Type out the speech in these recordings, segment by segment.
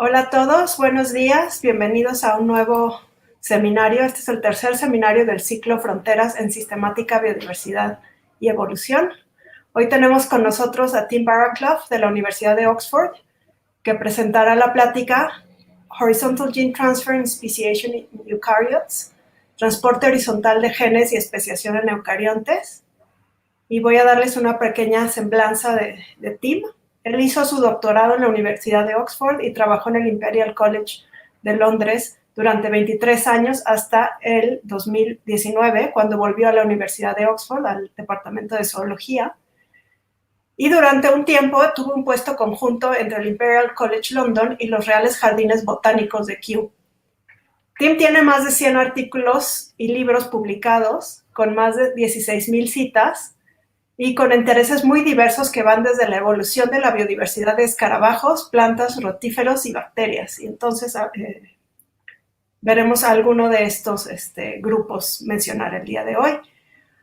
Hola a todos, buenos días, bienvenidos a un nuevo seminario. Este es el tercer seminario del ciclo Fronteras en Sistemática, Biodiversidad y Evolución. Hoy tenemos con nosotros a Tim Barraclough de la Universidad de Oxford, que presentará la plática Horizontal Gene Transfer and Speciation in Eukaryotes, transporte horizontal de genes y especiación en eucariontes. Y voy a darles una pequeña semblanza de Tim. Él hizo su doctorado en la Universidad de Oxford y trabajó en el Imperial College de Londres durante 23 años hasta el 2019, cuando volvió a la Universidad de Oxford, al Departamento de Zoología. Y durante un tiempo tuvo un puesto conjunto entre el Imperial College London y los Reales Jardines Botánicos de Kew. Tim tiene más de 100 artículos y libros publicados, con más de 16,000 citas, y con intereses muy diversos que van desde la evolución de la biodiversidad de escarabajos, plantas, rotíferos y bacterias. Y entonces veremos a alguno de estos grupos mencionar el día de hoy.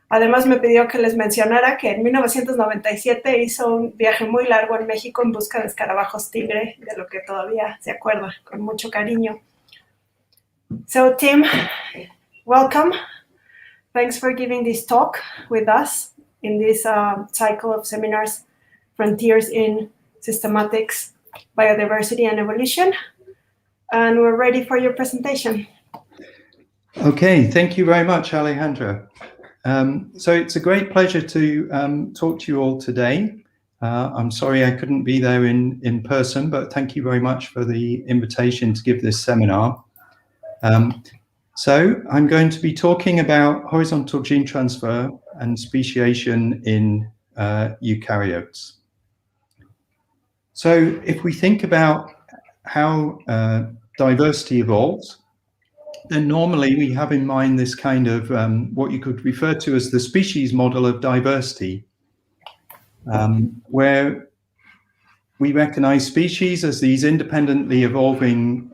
Además me pidió que les mencionara que en 1997 hizo un viaje muy largo en México en busca de escarabajos tigre, de lo que todavía se acuerda con mucho cariño. So Tim, welcome. Thanks for giving this talk with us in this cycle of seminars, Frontiers in Systematics, Biodiversity and Evolution. And we're ready for your presentation. Okay, thank you very much, Alejandra. So it's a great pleasure to talk to you all today. I'm sorry I couldn't be there in person, but thank you very much for the invitation to give this seminar. So I'm going to be talking about horizontal gene transfer and speciation in eukaryotes. So if we think about how diversity evolves, then normally we have in mind this kind of what you could refer to as the species model of diversity, where we recognize species as these independently evolving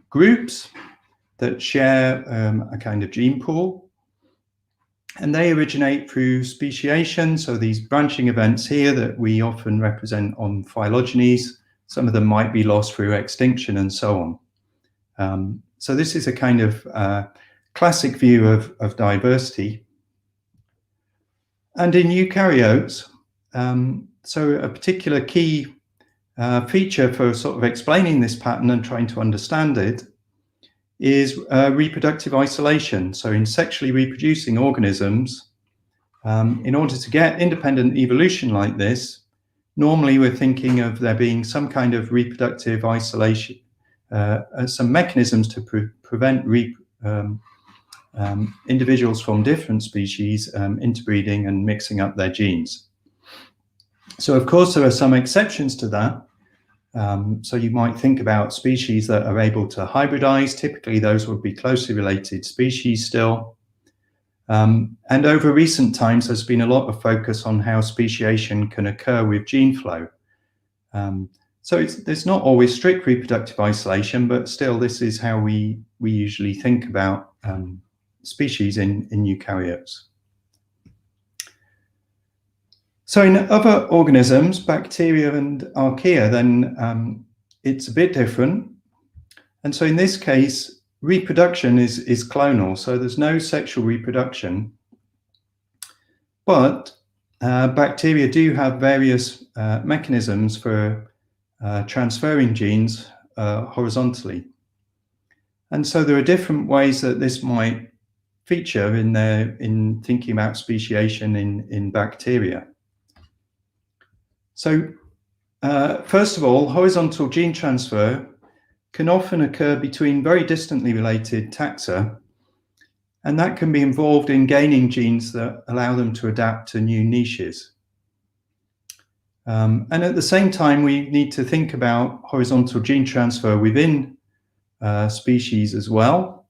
groups that share a kind of gene pool, and they originate through speciation, so these branching events here that we often represent on phylogenies. Some of them might be lost through extinction and so on. So this is a kind of classic view of diversity. And in eukaryotes, so a particular key feature for sort of explaining this pattern and trying to understand it is reproductive isolation. So in sexually reproducing organisms, in order to get independent evolution like this, normally we're thinking of there being some kind of reproductive isolation, some mechanisms to prevent individuals from different species interbreeding and mixing up their genes. So of course there are some exceptions to that. So you might think about species that are able to hybridize. Typically those would be closely related species still. And over recent times there's been a lot of focus on how speciation can occur with gene flow. So there's not always strict reproductive isolation, but still this is how we usually think about species in eukaryotes. So in other organisms, bacteria and archaea, then it's a bit different. And so in this case, reproduction is clonal, so there's no sexual reproduction. But bacteria do have various mechanisms for transferring genes horizontally. And so there are different ways that this might feature in thinking about speciation in bacteria. So first of all, horizontal gene transfer can often occur between very distantly related taxa, and that can be involved in gaining genes that allow them to adapt to new niches. And at the same time, we need to think about horizontal gene transfer within species as well.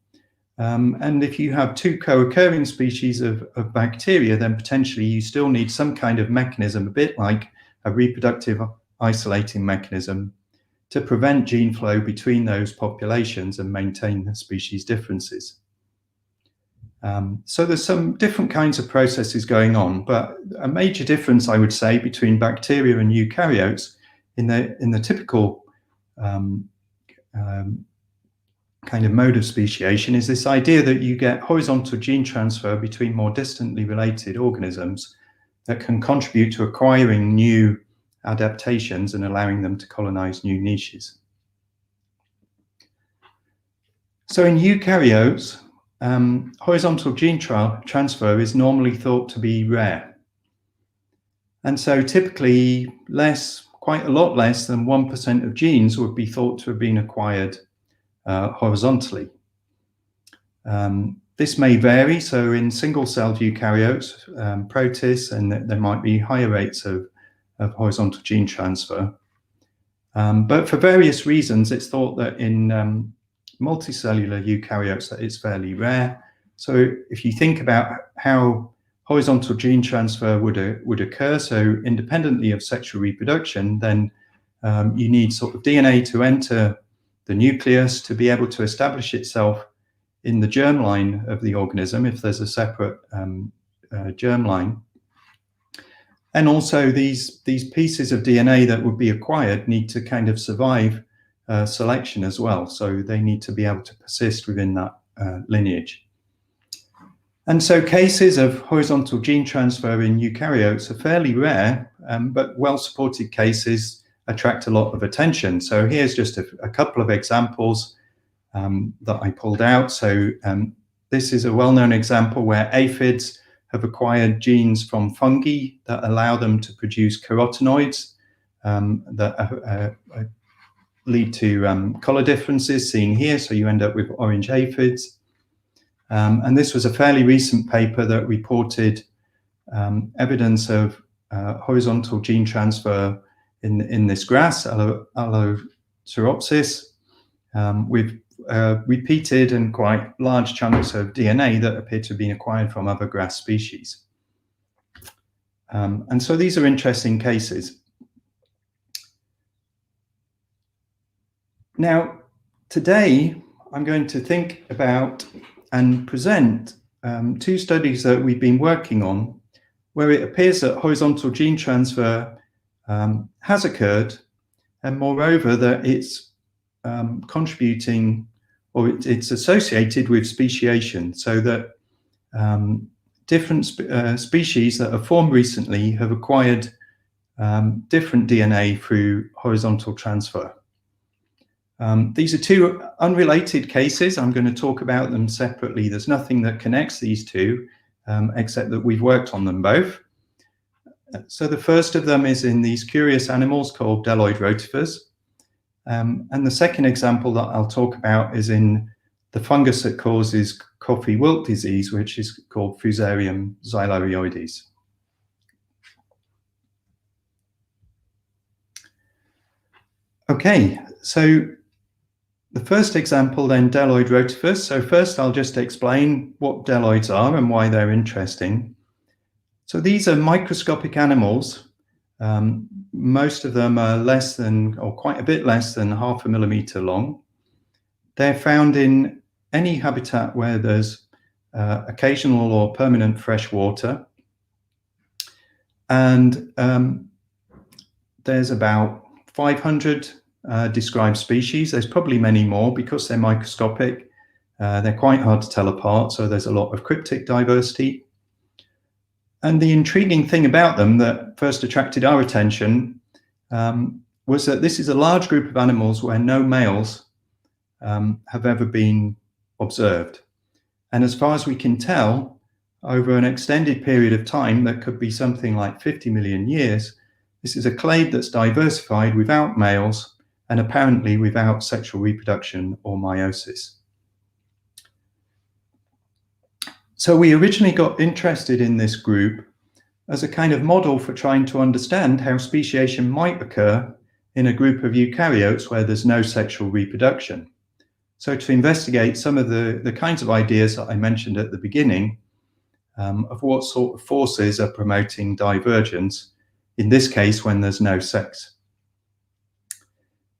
And if you have two co-occurring species of bacteria, then potentially you still need some kind of mechanism, a bit like a reproductive isolating mechanism, to prevent gene flow between those populations and maintain the species differences. So there's some different kinds of processes going on, but a major difference, I would say, between bacteria and eukaryotes in the typical kind of mode of speciation is this idea that you get horizontal gene transfer between more distantly related organisms that can contribute to acquiring new adaptations and allowing them to colonize new niches. So in eukaryotes, horizontal gene transfer is normally thought to be rare. And so typically quite a lot less than 1% of genes would be thought to have been acquired horizontally. This may vary, so in single-celled eukaryotes, protists, and there might be higher rates of horizontal gene transfer. But for various reasons, it's thought that in multicellular eukaryotes that it's fairly rare. So if you think about how horizontal gene transfer would occur, so independently of sexual reproduction, then you need sort of DNA to enter the nucleus to be able to establish itself in the germline of the organism if there's a separate germline. And also these pieces of DNA that would be acquired need to kind of survive selection as well. So they need to be able to persist within that lineage. And so cases of horizontal gene transfer in eukaryotes are fairly rare, but well-supported cases attract a lot of attention. So here's just a couple of examples that I pulled out. So this is a well-known example where aphids have acquired genes from fungi that allow them to produce carotenoids that lead to color differences seen here. So you end up with orange aphids. And this was a fairly recent paper that reported evidence of horizontal gene transfer in this grass, Alloceropsis, with repeated and quite large chunks of DNA that appear to have been acquired from other grass species. And so these are interesting cases. Now, today, I'm going to think about and present two studies that we've been working on where it appears that horizontal gene transfer has occurred, and moreover that it's contributing, or it's associated with speciation, so that different species that have formed recently have acquired different DNA through horizontal transfer. These are two unrelated cases. I'm going to talk about them separately. There's nothing that connects these two, except that we've worked on them both. So the first of them is in these curious animals called Deloid Rotifers. And the second example that I'll talk about is in the fungus that causes coffee wilt disease, which is called Fusarium Xyloides. Okay, so the first example then, Deloid Rotifers. So first I'll just explain what Deloids are and why they're interesting. So these are microscopic animals. Most of them are less than, or quite a bit less than 0.5 millimeter long. They're found in any habitat where there's occasional or permanent fresh water. And there's about 500 described species. There's probably many more because they're microscopic. They're quite hard to tell apart, so there's a lot of cryptic diversity. And the intriguing thing about them that first attracted our attention was that this is a large group of animals where no males have ever been observed. And as far as we can tell, over an extended period of time, that could be something like 50 million years, this is a clade that's diversified without males and apparently without sexual reproduction or meiosis. So we originally got interested in this group as a kind of model for trying to understand how speciation might occur in a group of eukaryotes where there's no sexual reproduction. So to investigate some of the kinds of ideas that I mentioned at the beginning of what sort of forces are promoting divergence, in this case when there's no sex.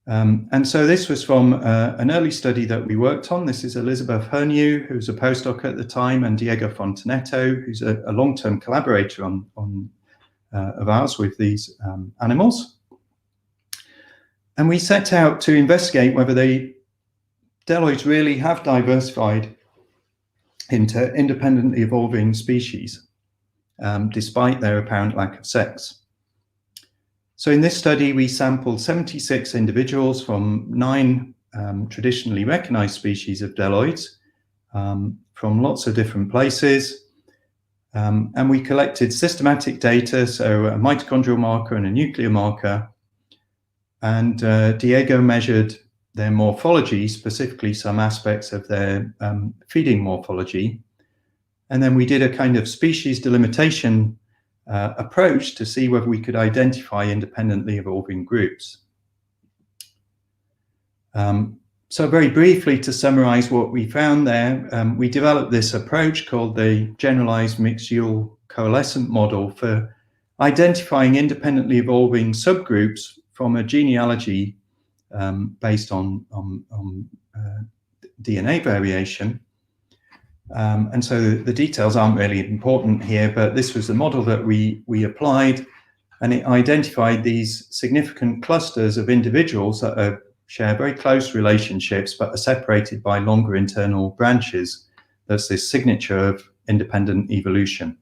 And so this was from an early study that we worked on. This is Elizabeth Hernew, who's a postdoc at the time, and Diego Fontanetto, who's a long-term collaborator of ours with these animals. And we set out to investigate whether the Deloids really have diversified into independently evolving species, despite their apparent lack of sex. So in this study, we sampled 76 individuals from 9 traditionally recognized species of Deloids from lots of different places. And we collected systematic data, so a mitochondrial marker and a nuclear marker. And Diego measured their morphology, specifically some aspects of their feeding morphology. And then we did a kind of species delimitation approach to see whether we could identify independently evolving groups. So very briefly, to summarize what we found there, we developed this approach called the generalized mixed-Yule coalescent model for identifying independently evolving subgroups from a genealogy based on DNA variation. And so the details aren't really important here, but this was the model that we applied, and it identified these significant clusters of individuals that share very close relationships, but are separated by longer internal branches. That's this signature of independent evolution.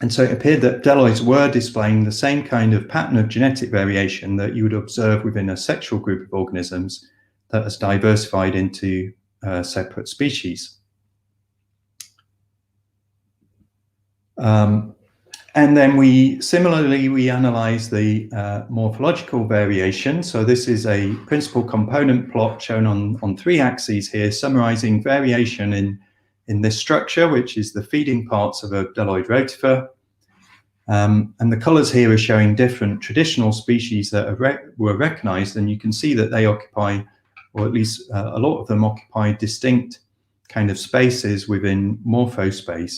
And so it appeared that Deloids were displaying the same kind of pattern of genetic variation that you would observe within a sexual group of organisms that has diversified into separate species. And then we analyzed the morphological variation. So this is a principal component plot shown on 3 axes here, summarizing variation in this structure, which is the feeding parts of a Deloid rotifer. And the colors here are showing different traditional species that were recognized, and you can see that they occupy, or at least a lot of them occupy, distinct kind of spaces within morphospace.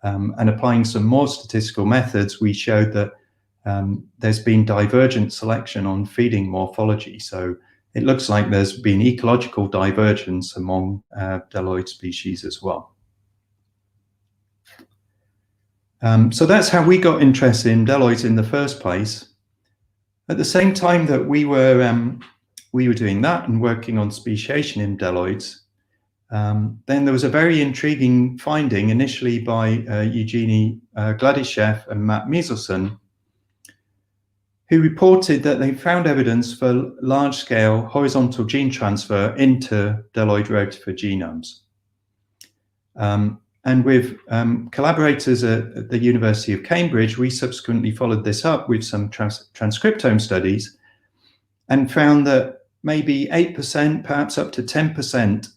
And applying some more statistical methods, we showed that there's been divergent selection on feeding morphology. So it looks like there's been ecological divergence among Deloid species as well. So that's how we got interested in Deloids in the first place. At the same time that we were doing that and working on speciation in Deloids, then there was a very intriguing finding initially by Eugenie Gladyshev and Matt Mieselson, who reported that they found evidence for large-scale horizontal gene transfer into Deloid rotifer genomes. And with collaborators at the University of Cambridge, we subsequently followed this up with some transcriptome studies and found that maybe 8%, perhaps up to 10%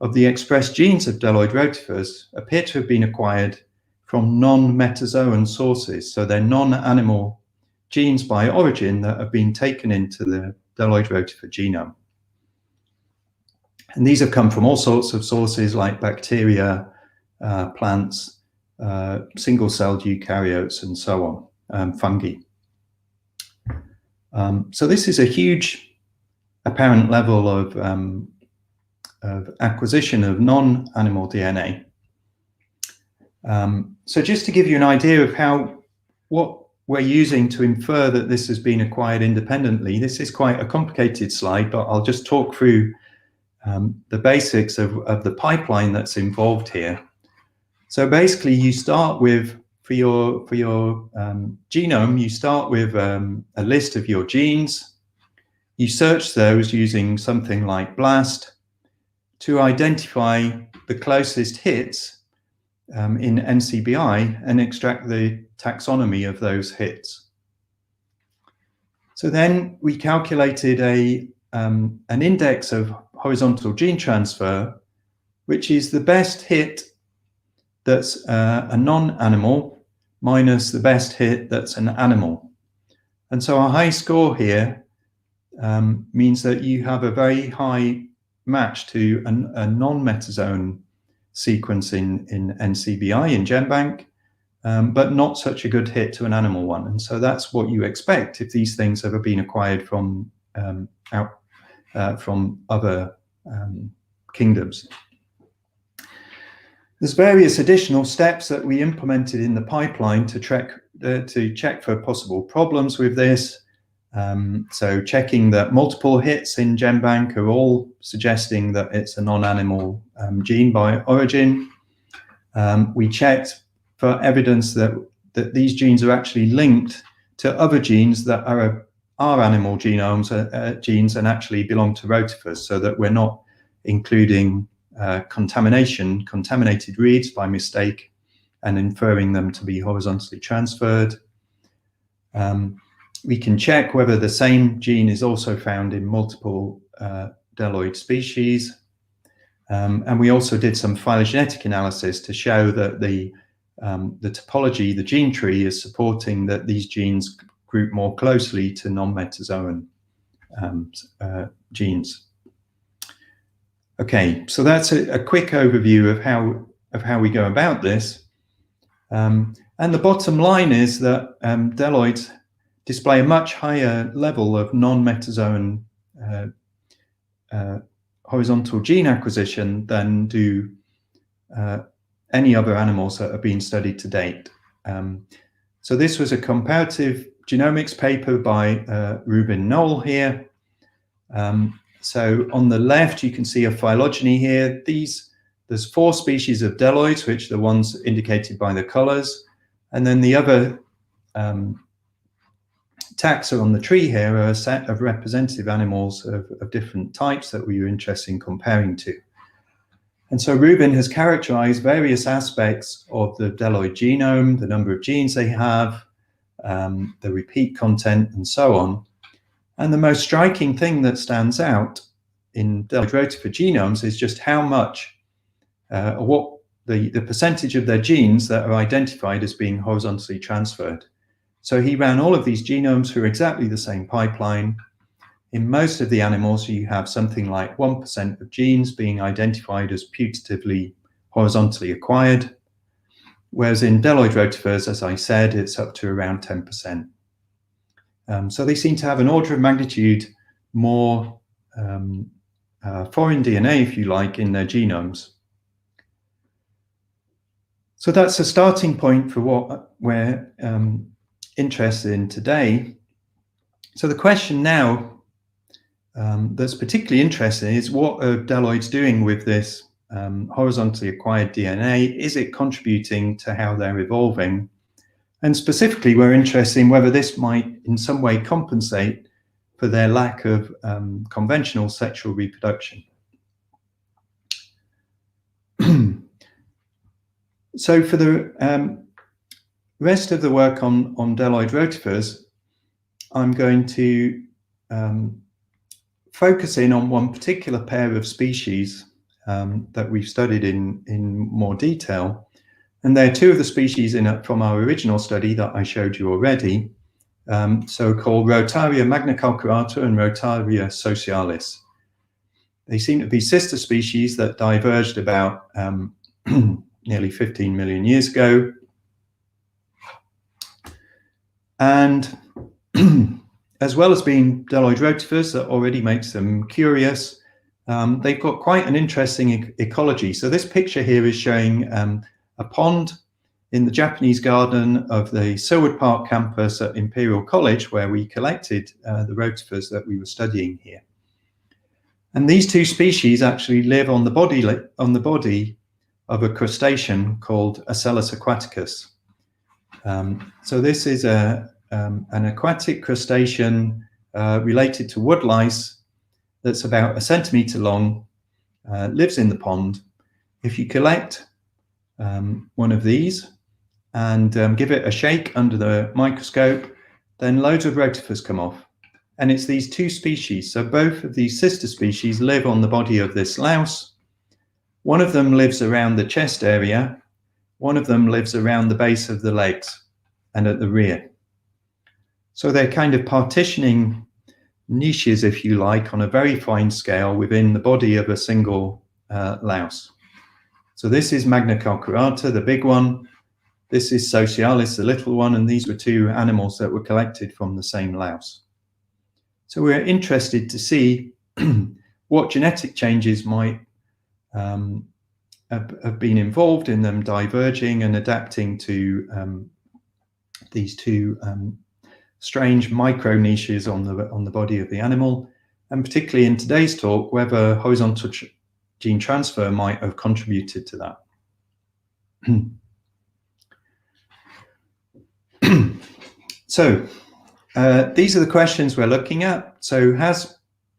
of the expressed genes of Deloid rotifers appear to have been acquired from non-metazoan sources. So they're non-animal genes by origin that have been taken into the Deloid rotifer genome. And these have come from all sorts of sources like bacteria, plants, single-celled eukaryotes, and so on, fungi. So this is a huge apparent level of acquisition of non-animal DNA. So just to give you an idea of what we're using to infer that this has been acquired independently, this is quite a complicated slide, but I'll just talk through the basics of the pipeline that's involved here. So basically, you start with, for your genome, you start with a list of your genes. You search those using something like BLAST to identify the closest hits in NCBI and extract the taxonomy of those hits. So then we calculated an index of horizontal gene transfer, which is the best hit that's a non-animal minus the best hit that's an animal. And so a high score here means that you have a very high match to a non-metazoan sequence in NCBI, in GenBank, but not such a good hit to an animal one. And so that's what you expect if these things have been acquired from other kingdoms. There's various additional steps that we implemented in the pipeline to check for possible problems with this. So checking that multiple hits in GenBank are all suggesting that it's a non-animal gene by origin. We checked for evidence that these genes are actually linked to other genes that are animal genomes, genes, and actually belong to rotifers, so that we're not including contaminated reads by mistake and inferring them to be horizontally transferred. We can check whether the same gene is also found in multiple Deloid species. And we also did some phylogenetic analysis to show that the topology, the gene tree, is supporting that these genes group more closely to non-metazoan genes. Okay, so that's a quick overview of how we go about this. And the bottom line is that Deloids display a much higher level of non-metazoan horizontal gene acquisition than do any other animals that have been studied to date. So this was a comparative genomics paper by Ruben Knoll here. So on the left, you can see a phylogeny here. There's 4 species of Deloids, which are the ones indicated by the colors. And then the other taxa on the tree here are a set of representative animals of different types that we were interested in comparing to. And so Ruben has characterized various aspects of the Deloid genome, the number of genes they have, the repeat content, and so on. And the most striking thing that stands out in Deloid rotifer genomes is just how much, what the percentage of their genes that are identified as being horizontally transferred. So he ran all of these genomes through exactly the same pipeline. In most of the animals, you have something like 1% of genes being identified as putatively horizontally acquired, whereas in Deloid rotifers, as I said, it's up to around 10%. So they seem to have an order of magnitude more foreign DNA, if you like, in their genomes. So that's a starting point for what we're interested in today. So the question now that's particularly interesting is, what are Deloids doing with this horizontally acquired DNA? Is it contributing to how they're evolving? And specifically, we're interested in whether this might in some way compensate for their lack of conventional sexual reproduction. So for the rest of the work on Deloid rotifers, I'm going to focus in on one particular pair of species that we've studied in more detail. And there are 2 of the species from our original study that I showed you already, so-called Rotaria magna-calcarata and Rotaria socialis. They seem to be sister species that diverged about nearly 15 million years ago. And as well as being Deloid rotifers, that already makes them curious, they've got quite an interesting ecology. So this picture here is showing a pond in the Japanese garden of the Silwood Park campus at Imperial College, where we collected the rotifers that we were studying here. And these 2 species actually live on the body of a crustacean called Acelas Aquaticus. So this is an aquatic crustacean related to wood lice that's about 1 centimeter long, lives in the pond. If you collect one of these and give it a shake under the microscope, then loads of rotifers come off. And it's these 2 species. So both of these sister species live on the body of this louse. One of them lives around the chest area. One of them lives around the base of the legs and at the rear. So they're kind of partitioning niches, if you like, on a very fine scale within the body of a single louse. So this is magna-calcarata, the big one. This is socialis, the little one, and these were 2 animals that were collected from the same louse. So we're interested to see what genetic changes might have been involved in them diverging and adapting to these 2 strange micro niches on the body of the animal, and particularly in today's talk, whether horizontal gene transfer might have contributed to that. So these are the questions we're looking at. So as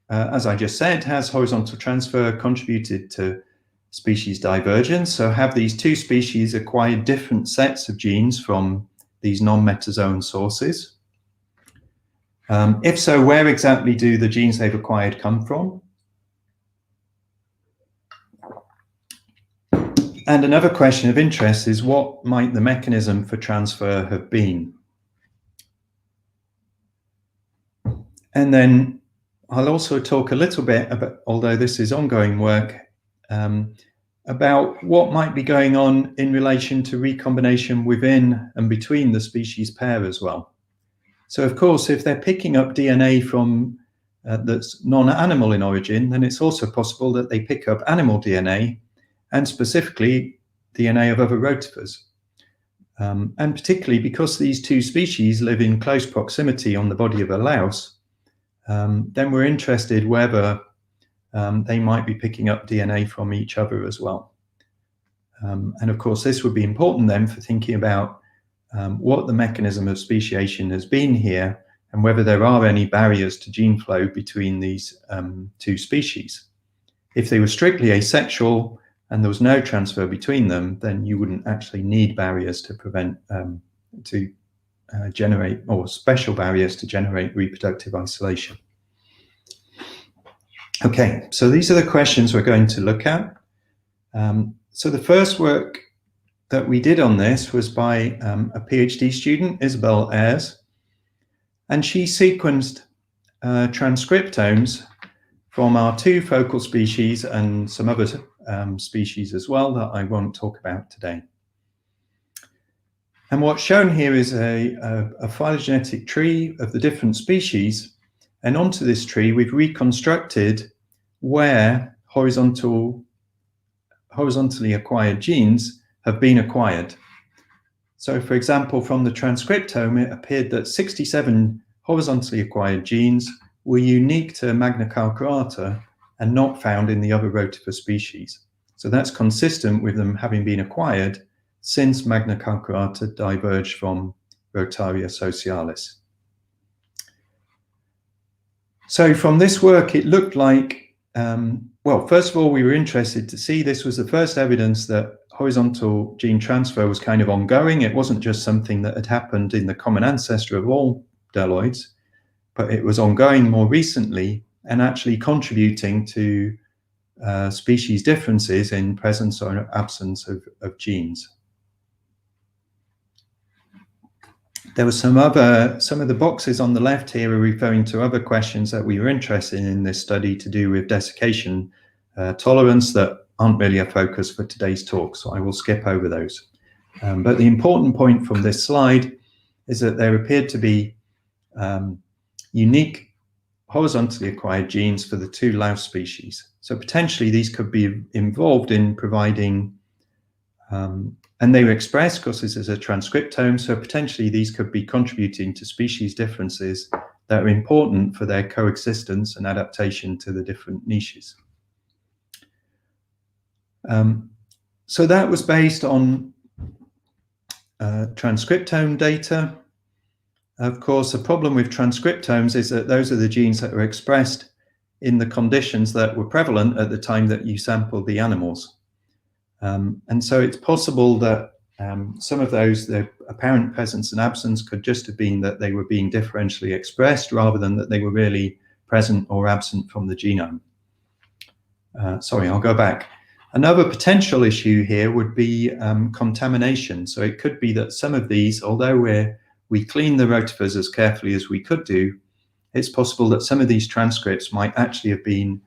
I just said, has horizontal transfer contributed to species divergence? So have these two species acquired different sets of genes from these non-metazoan sources? If so, where exactly do the genes they've acquired come from? And another question of interest is, what might the mechanism for transfer have been? And then I'll also talk a little bit about, although this is ongoing work, about what might be going on in relation to recombination within and between the species pair as well. So of course, if they're picking up DNA from that's non-animal in origin, then it's also possible that they pick up animal DNA, and specifically DNA of other rotifers. And particularly because these two species live in close proximity on the body of a louse, then we're interested whether they might be picking up DNA from each other as well. And of course, this would be important then for thinking about what the mechanism of speciation has been here, and whether there are any barriers to gene flow between these two species. If they were strictly asexual and there was no transfer between them, then you wouldn't actually need barriers to prevent, generate, or special barriers to generate reproductive isolation. Okay, so these are the questions we're going to look at. So the first work that we did on this was by a PhD student, Isabel Ayres, and she sequenced transcriptomes from our two focal species and some other species as well that I won't talk about today. And what's shown here is a phylogenetic tree of the different species, and onto this tree we've reconstructed where horizontally acquired genes have been acquired. So for example, from the transcriptome, it appeared that 67 horizontally acquired genes were unique to Magna calcarata and not found in the other rotifer species. So that's consistent with them having been acquired since Magna calcarata diverged from Rotaria socialis. So from this work, it looked like, well, first of all, we were interested to see this was the first evidence that horizontal gene transfer was kind of ongoing. It wasn't just something that had happened in the common ancestor of all Deloids, but it was ongoing more recently and actually contributing to species differences in presence or absence of genes. There were some of the boxes on the left here are referring to other questions that we were interested in this study to do with desiccation tolerance that aren't really a focus for today's talk, so I will skip over those. But the important point from this slide is that there appeared to be unique horizontally acquired genes for the two louse species. So potentially these could be involved in providing, and they were expressed because this is a transcriptome, so potentially these could be contributing to species differences that are important for their coexistence and adaptation to the different niches. So that was based on transcriptome data. Of course, the problem with transcriptomes is that those are the genes that are expressed in the conditions that were prevalent at the time that you sampled the animals. And so it's possible that some of those, the apparent presence and absence could just have been that they were being differentially expressed rather than that they were really present or absent from the genome. Sorry, I'll go back. Another potential issue here would be contamination. So it could be that some of these, although we clean the rotifers as carefully as we could do, it's possible that some of these transcripts might actually have been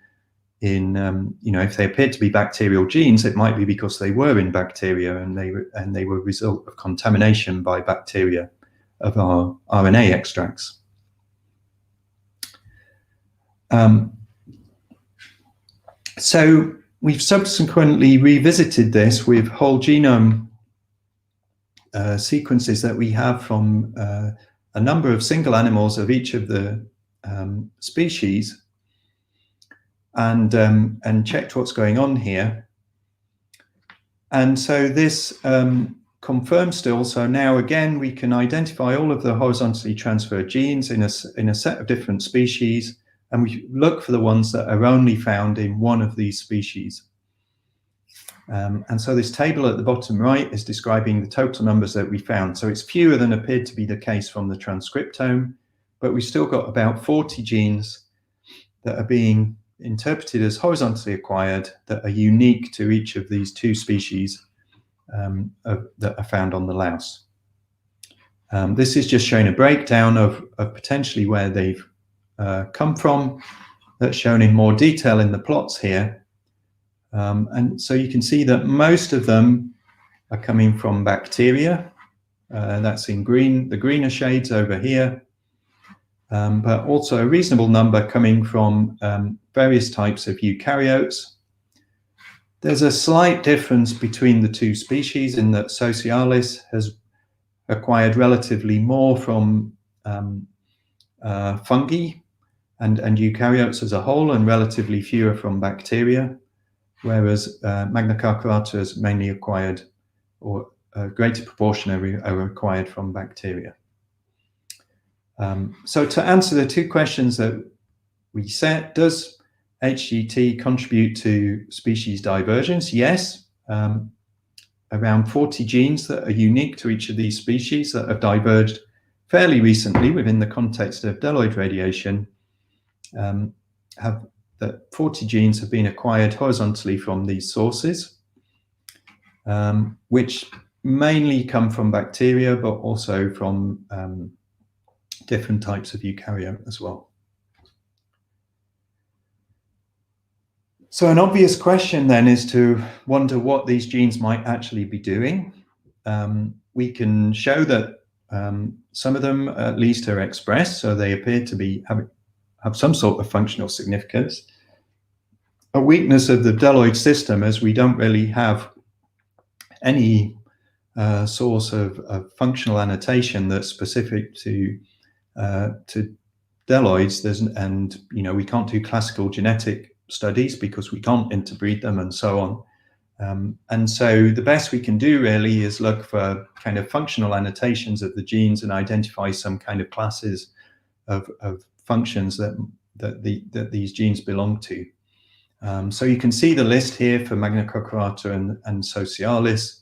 in, if they appeared to be bacterial genes, it might be because they were in bacteria and they were a result of contamination by bacteria of our RNA extracts. So we've subsequently revisited this with whole genome sequences that we have from a number of single animals of each of the species and checked what's going on here. And so this confirms still. So now again, we can identify all of the horizontally transferred genes in a set of different species, and we look for the ones that are only found in one of these species. And so this table at the bottom right is describing the total numbers that we found. So it's fewer than appeared to be the case from the transcriptome, but we've still got about 40 genes that are being interpreted as horizontally acquired that are unique to each of these two species that are found on the louse. This is just showing a breakdown of potentially where they've come from. That's shown in more detail in the plots here. And so you can see that most of them are coming from bacteria. That's in green, the greener shades over here. But also a reasonable number coming from various types of eukaryotes. There's a slight difference between the two species in that Socialis has acquired relatively more from fungi and eukaryotes as a whole, and relatively fewer from bacteria, whereas Magna Carcharata has mainly acquired, or a greater proportion are acquired from bacteria. So to answer the two questions that we set, does HGT contribute to species divergence? Yes. Around 40 genes that are unique to each of these species that have diverged fairly recently within the context of Deloid radiation, that 40 genes have been acquired horizontally from these sources, which mainly come from bacteria, but also from different types of eukaryote as well. So an obvious question then is to wonder what these genes might actually be doing. We can show that some of them at least are expressed, so they appear to be have some sort of functional significance. A weakness of the Deloid system is we don't really have any source of functional annotation that's specific to Deloids. And we can't do classical genetic studies because we can't interbreed them and so on. And so the best we can do really is look for kind of functional annotations of the genes and identify some kind of classes of functions that these genes belong to. So you can see the list here for Magna Carcharata and Socialis.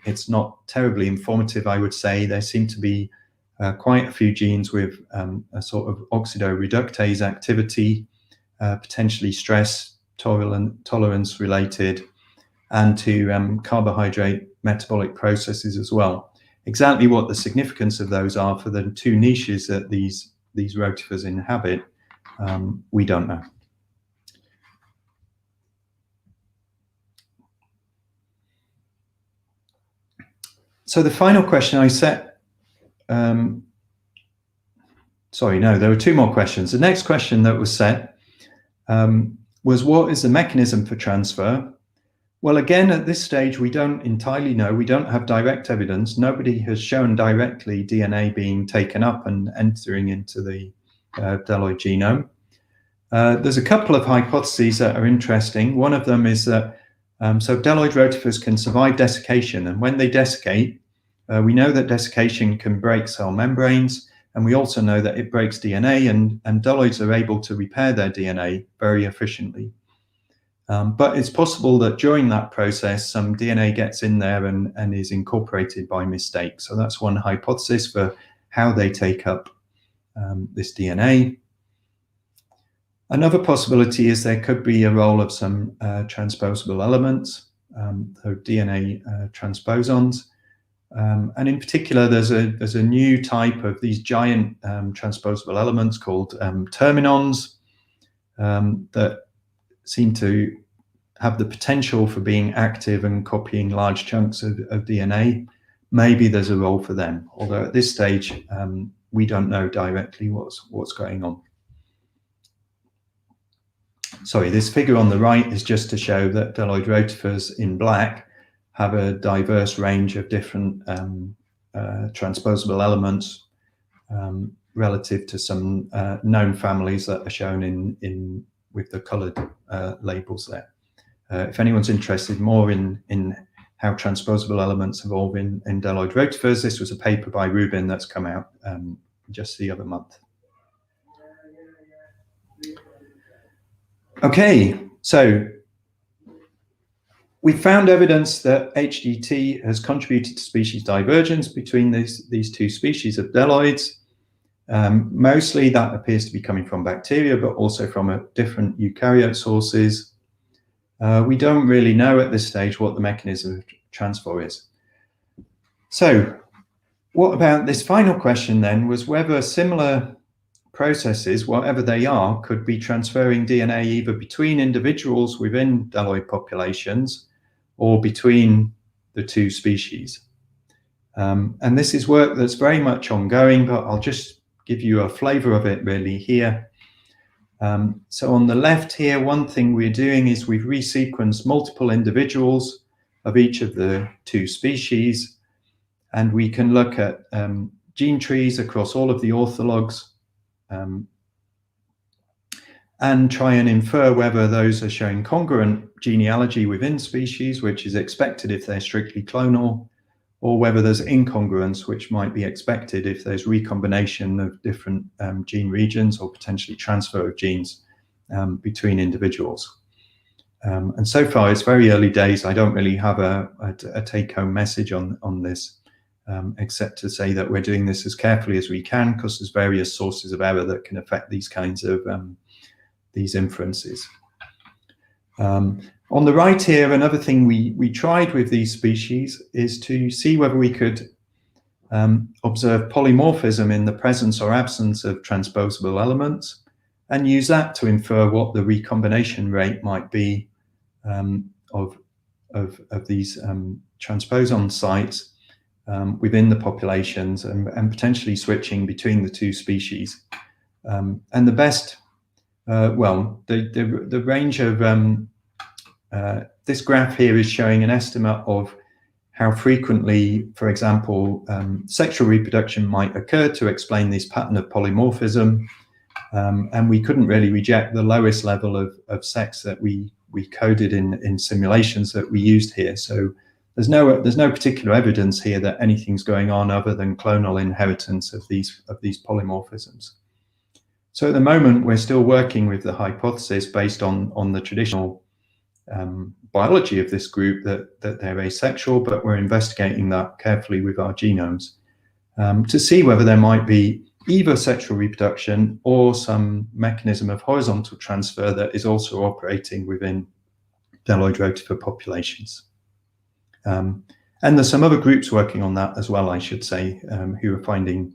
It's not terribly informative, I would say. There seem to be quite a few genes with a sort of oxidoreductase activity, potentially stress tolerance related, and to carbohydrate metabolic processes as well. Exactly what the significance of those are for the two niches that these rotifers inhabit, we don't know. So the final question I set, sorry, no, there were two more questions. The next question that was set was, what is the mechanism for transfer? Well, again, at this stage, we don't entirely know. We don't have direct evidence. Nobody has shown directly DNA being taken up and entering into the Deloid genome. There's a couple of hypotheses that are interesting. One of them is that so Deloid rotifers can survive desiccation, and when they desiccate, we know that desiccation can break cell membranes, and we also know that it breaks DNA, and Deloids are able to repair their DNA very efficiently. But it's possible that during that process, some DNA gets in there and is incorporated by mistake. So that's one hypothesis for how they take up this DNA. Another possibility is there could be a role of some transposable elements, so DNA transposons. And in particular, there's a new type of these giant transposable elements called terminons that seem to have the potential for being active and copying large chunks of DNA. Maybe there's a role for them, although at this stage we don't know directly what's going on. Sorry, this figure on the right is just to show that Deloid rotifers in black have a diverse range of different transposable elements relative to some known families that are shown in with the coloured labels there. If anyone's interested more in how transposable elements evolve in Deloid Rotifers, this was a paper by Rubin that's come out just the other month. Okay, so we found evidence that HDT has contributed to species divergence between these two species of Deloids. Mostly that appears to be coming from bacteria, but also from different eukaryote sources. We don't really know at this stage what the mechanism of transfer is. So what about this final question then, was whether similar processes, whatever they are, could be transferring DNA either between individuals within Deloid populations or between the two species. And this is work that's very much ongoing, but I'll just give you a flavor of it really here. So on the left here, one thing we're doing is we've resequenced multiple individuals of each of the two species, and we can look at gene trees across all of the orthologs and try and infer whether those are showing congruent genealogy within species, which is expected if they're strictly clonal, or whether there's incongruence, which might be expected if there's recombination of different gene regions or potentially transfer of genes between individuals. And so far, it's very early days. I don't really have a take-home message on this, except to say that we're doing this as carefully as we can, because there's various sources of error that can affect these kinds of these inferences. On the right here, another thing we tried with these species is to see whether we could observe polymorphism in the presence or absence of transposable elements, and use that to infer what the recombination rate might be of these transposon sites within the populations, and potentially switching between the two species. And the best, the range of this graph here is showing an estimate of how frequently, for example, sexual reproduction might occur to explain this pattern of polymorphism. And we couldn't really reject the lowest level of sex that we coded in simulations that we used here. So there's no particular evidence here that anything's going on other than clonal inheritance of these polymorphisms. So at the moment, we're still working with the hypothesis based on the traditional biology of this group that they're asexual, but we're investigating that carefully with our genomes to see whether there might be either sexual reproduction or some mechanism of horizontal transfer that is also operating within Deloid rotifer populations. And there's some other groups working on that as well, I should say, who are finding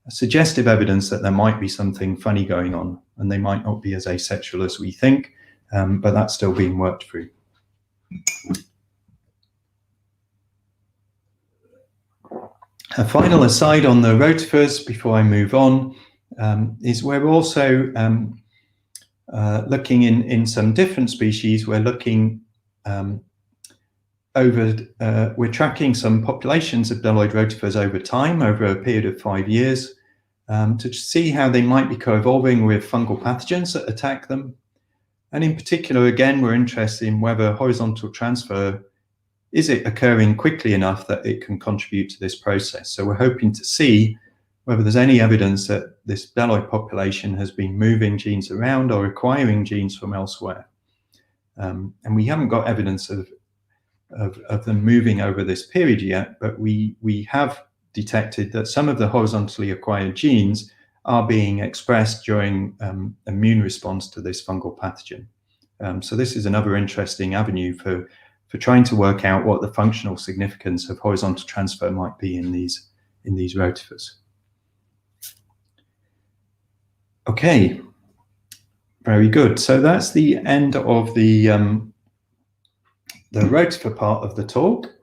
suggestive evidence that there might be something funny going on, and they might not be as asexual as we think, but that's still being worked through. A final aside on the rotifers before I move on is we're also looking in some different species. We're looking we're tracking some populations of Deloid rotifers over time, over a period of 5 years, to see how they might be co-evolving with fungal pathogens that attack them. And in particular, again, we're interested in whether horizontal transfer, is it occurring quickly enough that it can contribute to this process? So we're hoping to see whether there's any evidence that this Deloid population has been moving genes around or acquiring genes from elsewhere. And we haven't got evidence of them moving over this period yet, but we have detected that some of the horizontally acquired genes are being expressed during immune response to this fungal pathogen. So this is another interesting avenue for trying to work out what the functional significance of horizontal transfer might be in these rotifers. Okay, very good. So that's the end of the rotifer part of the talk.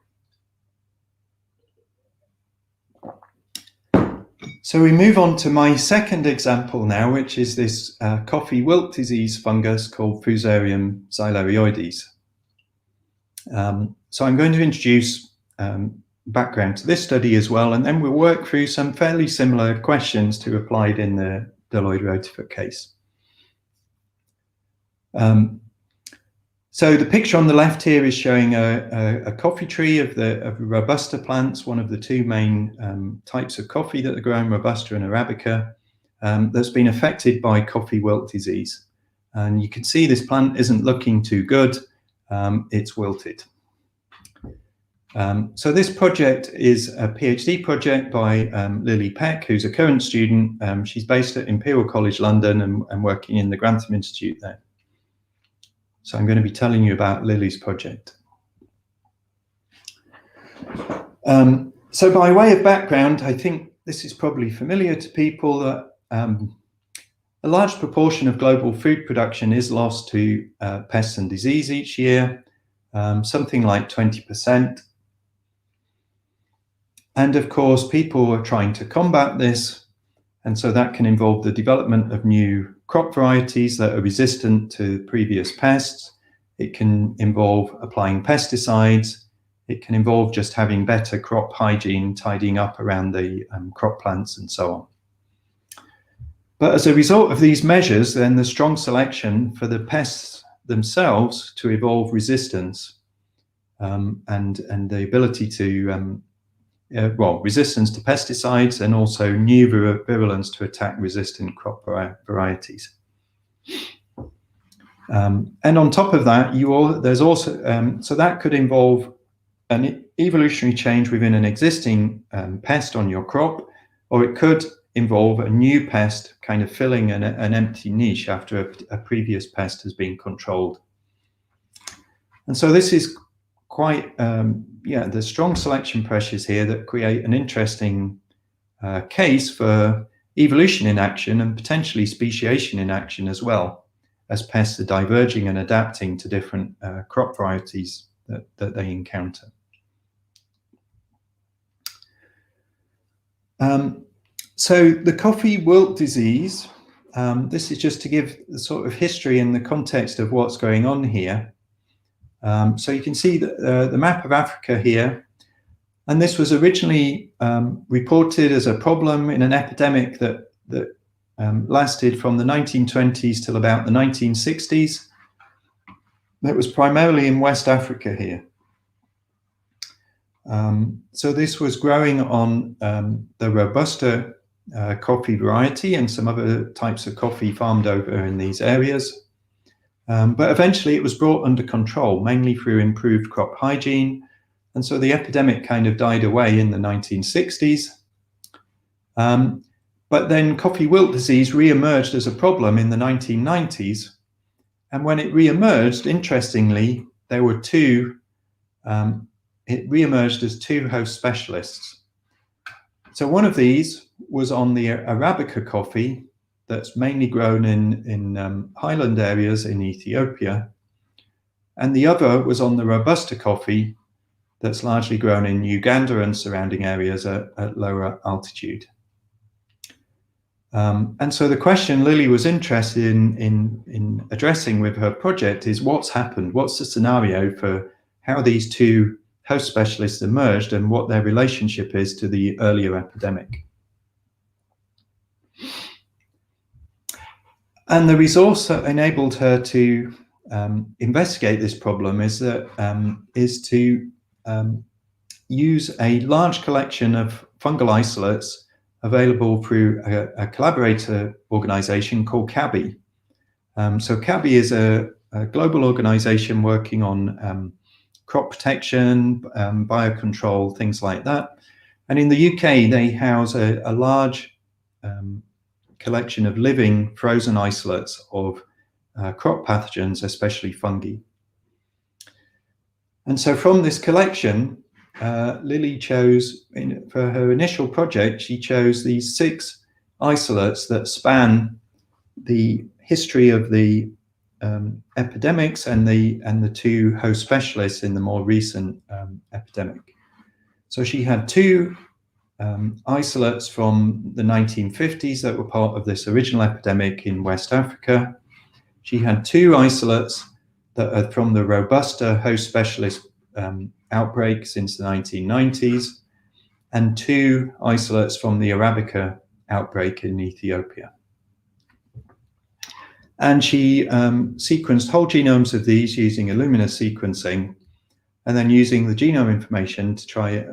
So we move on to my second example now, which is this coffee wilt disease fungus called Fusarium xyloides. So I'm going to introduce background to this study as well, and then we'll work through some fairly similar questions to applied in the Deloid Rotifer case. So the picture on the left here is showing a coffee tree of Robusta plants, one of the two main types of coffee that are grown, Robusta and Arabica, that's been affected by coffee wilt disease. And you can see this plant isn't looking too good, it's wilted. So this project is a PhD project by Lily Peck, who's a current student. She's based at Imperial College London and working in the Grantham Institute there. So I'm going to be telling you about Lily's project. So by way of background, I think this is probably familiar to people that a large proportion of global food production is lost to pests and disease each year, something like 20%. And of course, people are trying to combat this. And so that can involve the development of new crop varieties that are resistant to previous pests. It can involve applying pesticides. It can involve just having better crop hygiene, tidying up around the crop plants and so on. But as a result of these measures, then the strong selection for the pests themselves to evolve resistance and the ability to resistance to pesticides and also new virulence to attack resistant crop varieties. And on top of that, there's also, so that could involve an evolutionary change within an existing pest on your crop, or it could involve a new pest kind of filling an empty niche after a previous pest has been controlled. And so this is quite, there's strong selection pressures here that create an interesting case for evolution in action and potentially speciation in action as well, as pests are diverging and adapting to different crop varieties that they encounter. So the coffee wilt disease, this is just to give the sort of history and the context of what's going on here. So you can see the map of Africa here, and this was originally reported as a problem in an epidemic that lasted from the 1920s till about the 1960s. That was primarily in West Africa here. So this was growing on the Robusta coffee variety and some other types of coffee farmed over in these areas. But eventually it was brought under control, mainly through improved crop hygiene. And so the epidemic kind of died away in the 1960s. But then coffee wilt disease re-emerged as a problem in the 1990s. And when it re-emerged, interestingly, there were it re-emerged as two host specialists. So one of these was on the Arabica coffee that's mainly grown in highland areas in Ethiopia. And the other was on the Robusta coffee that's largely grown in Uganda and surrounding areas at lower altitude. And so the question Lily was interested in addressing with her project is what's happened? What's the scenario for how these two host specialists emerged and what their relationship is to the earlier epidemic? And the resource that enabled her to investigate this problem is to use a large collection of fungal isolates available through a collaborator organization called CABI. So CABI is a global organization working on crop protection, biocontrol, things like that. And in the UK, they house a large collection of living frozen isolates of crop pathogens, especially fungi. And so from this collection, Lily chose, for her initial project, she chose these 6 isolates that span the history of the epidemics and the 2 host specialists in the more recent epidemic. So she had 2 isolates from the 1950s that were part of this original epidemic in West Africa. She had 2 isolates that are from the Robusta host specialist outbreak since the 1990s, and 2 isolates from the Arabica outbreak in Ethiopia. And she sequenced whole genomes of these using Illumina sequencing, and then using the genome information to try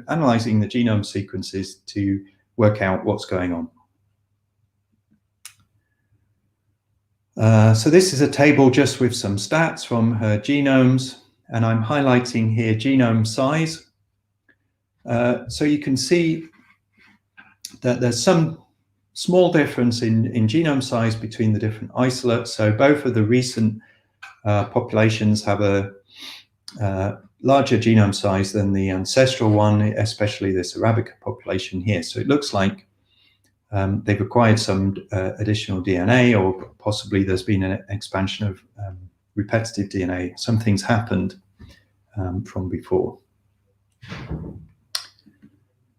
analyzing the genome sequences to work out what's going on. So this is a table just with some stats from her genomes, and I'm highlighting here genome size. So you can see that there's some small difference in genome size between the different isolates. So both of the recent populations have a larger genome size than the ancestral one, especially this Arabica population here. So it looks like they've acquired some additional DNA, or possibly there's been an expansion of repetitive DNA. Some things happened from before.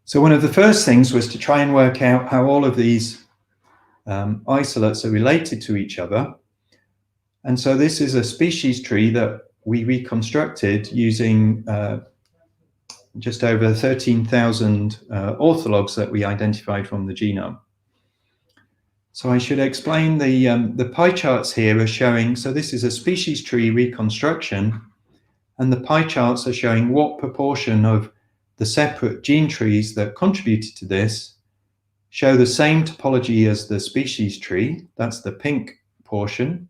So one of the first things was to try and work out how all of these isolates are related to each other. And so this is a species tree that we reconstructed using just over 13,000 orthologs that we identified from the genome. So I should explain the pie charts here are showing, so this is a species tree reconstruction, and the pie charts are showing what proportion of the separate gene trees that contributed to this show the same topology as the species tree. That's the pink portion.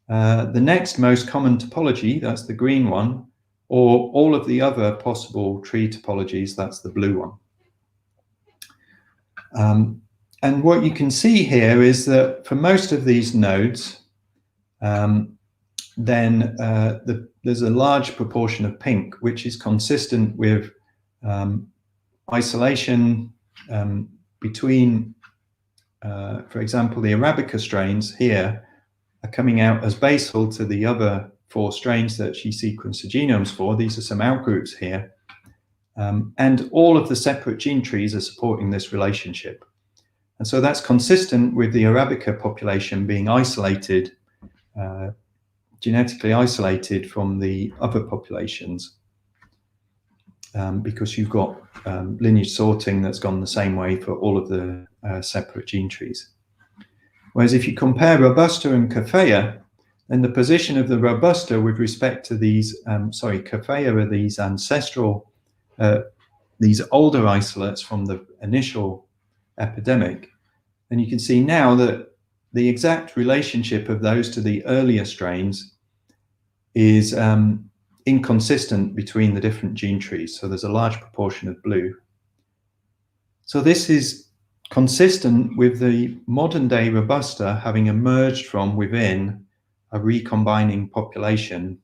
The next most common topology, that's the green one, or all of the other possible tree topologies, that's the blue one. And what you can see here is that for most of these nodes, there's a large proportion of pink, which is consistent with isolation between, for example, the Arabica strains here are coming out as basal to the other 4 strains that she sequenced the genomes for. These are some outgroups here. And all of the separate gene trees are supporting this relationship. And so that's consistent with the Arabica population being isolated, genetically isolated from the other populations, because you've got lineage sorting that's gone the same way for all of the separate gene trees. Whereas if you compare Robusta and Coffea, then the position of the Robusta with respect to these, Coffea are these ancestral, these older isolates from the initial epidemic. And you can see now that the exact relationship of those to the earlier strains is inconsistent between the different gene trees. So there's a large proportion of blue. So this is consistent with the modern day Robusta having emerged from within a recombining population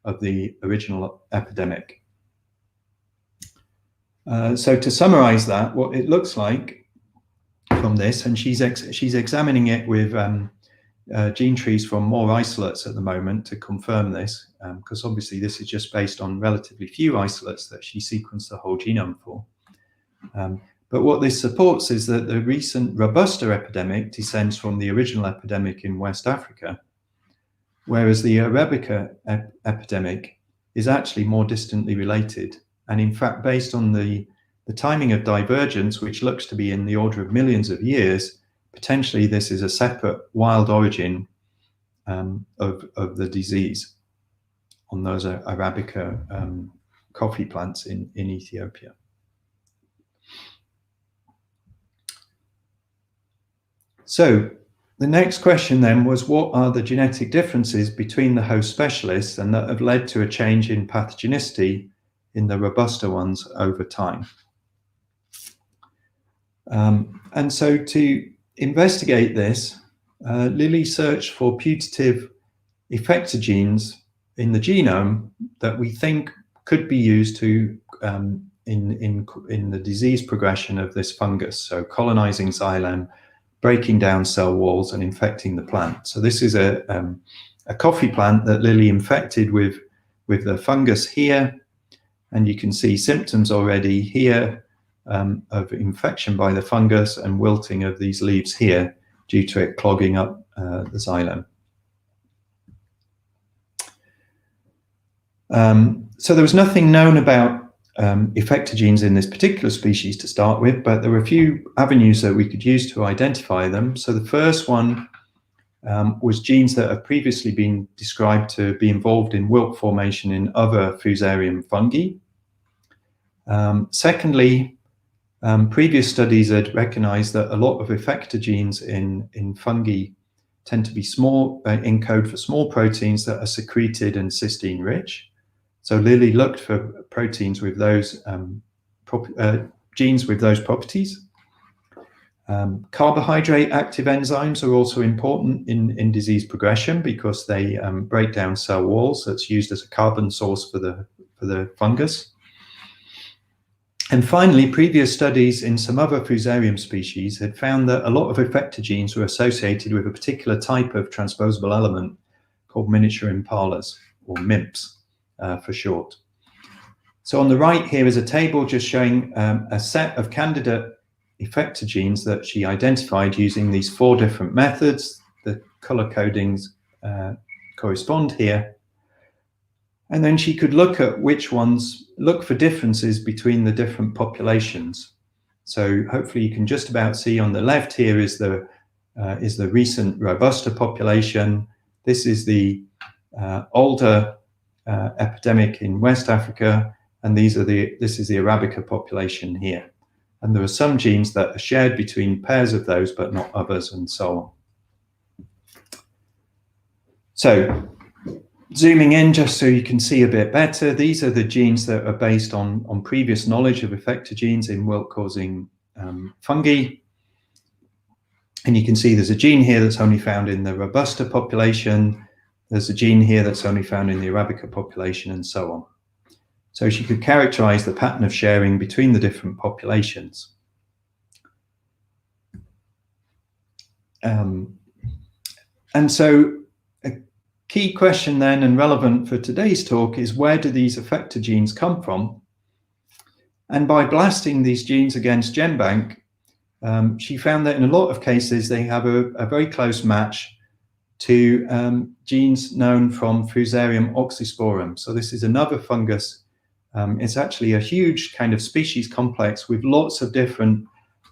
of the original epidemic. So to summarize that, what it looks like from this, and she's examining it with gene trees from more isolates at the moment to confirm this, because obviously this is just based on relatively few isolates that she sequenced the whole genome for. But what this supports is that the recent Robusta epidemic descends from the original epidemic in West Africa, whereas the Arabica epidemic is actually more distantly related. And in fact, based on the timing of divergence, which looks to be in the order of millions of years, potentially this is a separate wild origin of the disease on those Arabica coffee plants in Ethiopia. So the next question then was, what are the genetic differences between the host specialists and that have led to a change in pathogenicity in the Robusta ones over time? And so to investigate this, Lily searched for putative effector genes in the genome that we think could be used to in the disease progression of this fungus, so colonizing xylem, breaking down cell walls and infecting the plant. So this is a coffee plant that Lily infected with the fungus here, and you can see symptoms already here of infection by the fungus and wilting of these leaves here due to it clogging up the xylem. So there was nothing known about effector genes in this particular species to start with, but there were a few avenues that we could use to identify them. So the first one was genes that have previously been described to be involved in wilt formation in other Fusarium fungi. Secondly, previous studies had recognized that a lot of effector genes in fungi tend to be small, encode for small proteins that are secreted and cysteine rich. So Lilly looked for proteins with those genes with those properties. Carbohydrate active enzymes are also important in disease progression because they break down cell walls. That's used as a carbon source for the fungus. And finally, previous studies in some other Fusarium species had found that a lot of effector genes were associated with a particular type of transposable element called miniature impalas, or MIMPs for short. So on the right here is a table just showing a set of candidate effector genes that she identified using these 4 different methods. The color codings correspond here. And then she could look at which ones, look for differences between the different populations. So hopefully you can just about see on the left here is the recent Robusta population. This is the older epidemic in West Africa, and this is the Arabica population here. And there are some genes that are shared between pairs of those, but not others, and so on. So zooming in just so you can see a bit better, these are the genes that are based on previous knowledge of effector genes in wilt-causing fungi. And you can see there's a gene here that's only found in the Robusta population. There's a gene here that's only found in the Arabica population, and so on. So she could characterize the pattern of sharing between the different populations. And so a key question then, and relevant for today's talk, is where do these effector genes come from? And by blasting these genes against GenBank, she found that in a lot of cases they have a very close match to genes known from Fusarium oxysporum. So this is another fungus. It's actually a huge kind of species complex with lots of different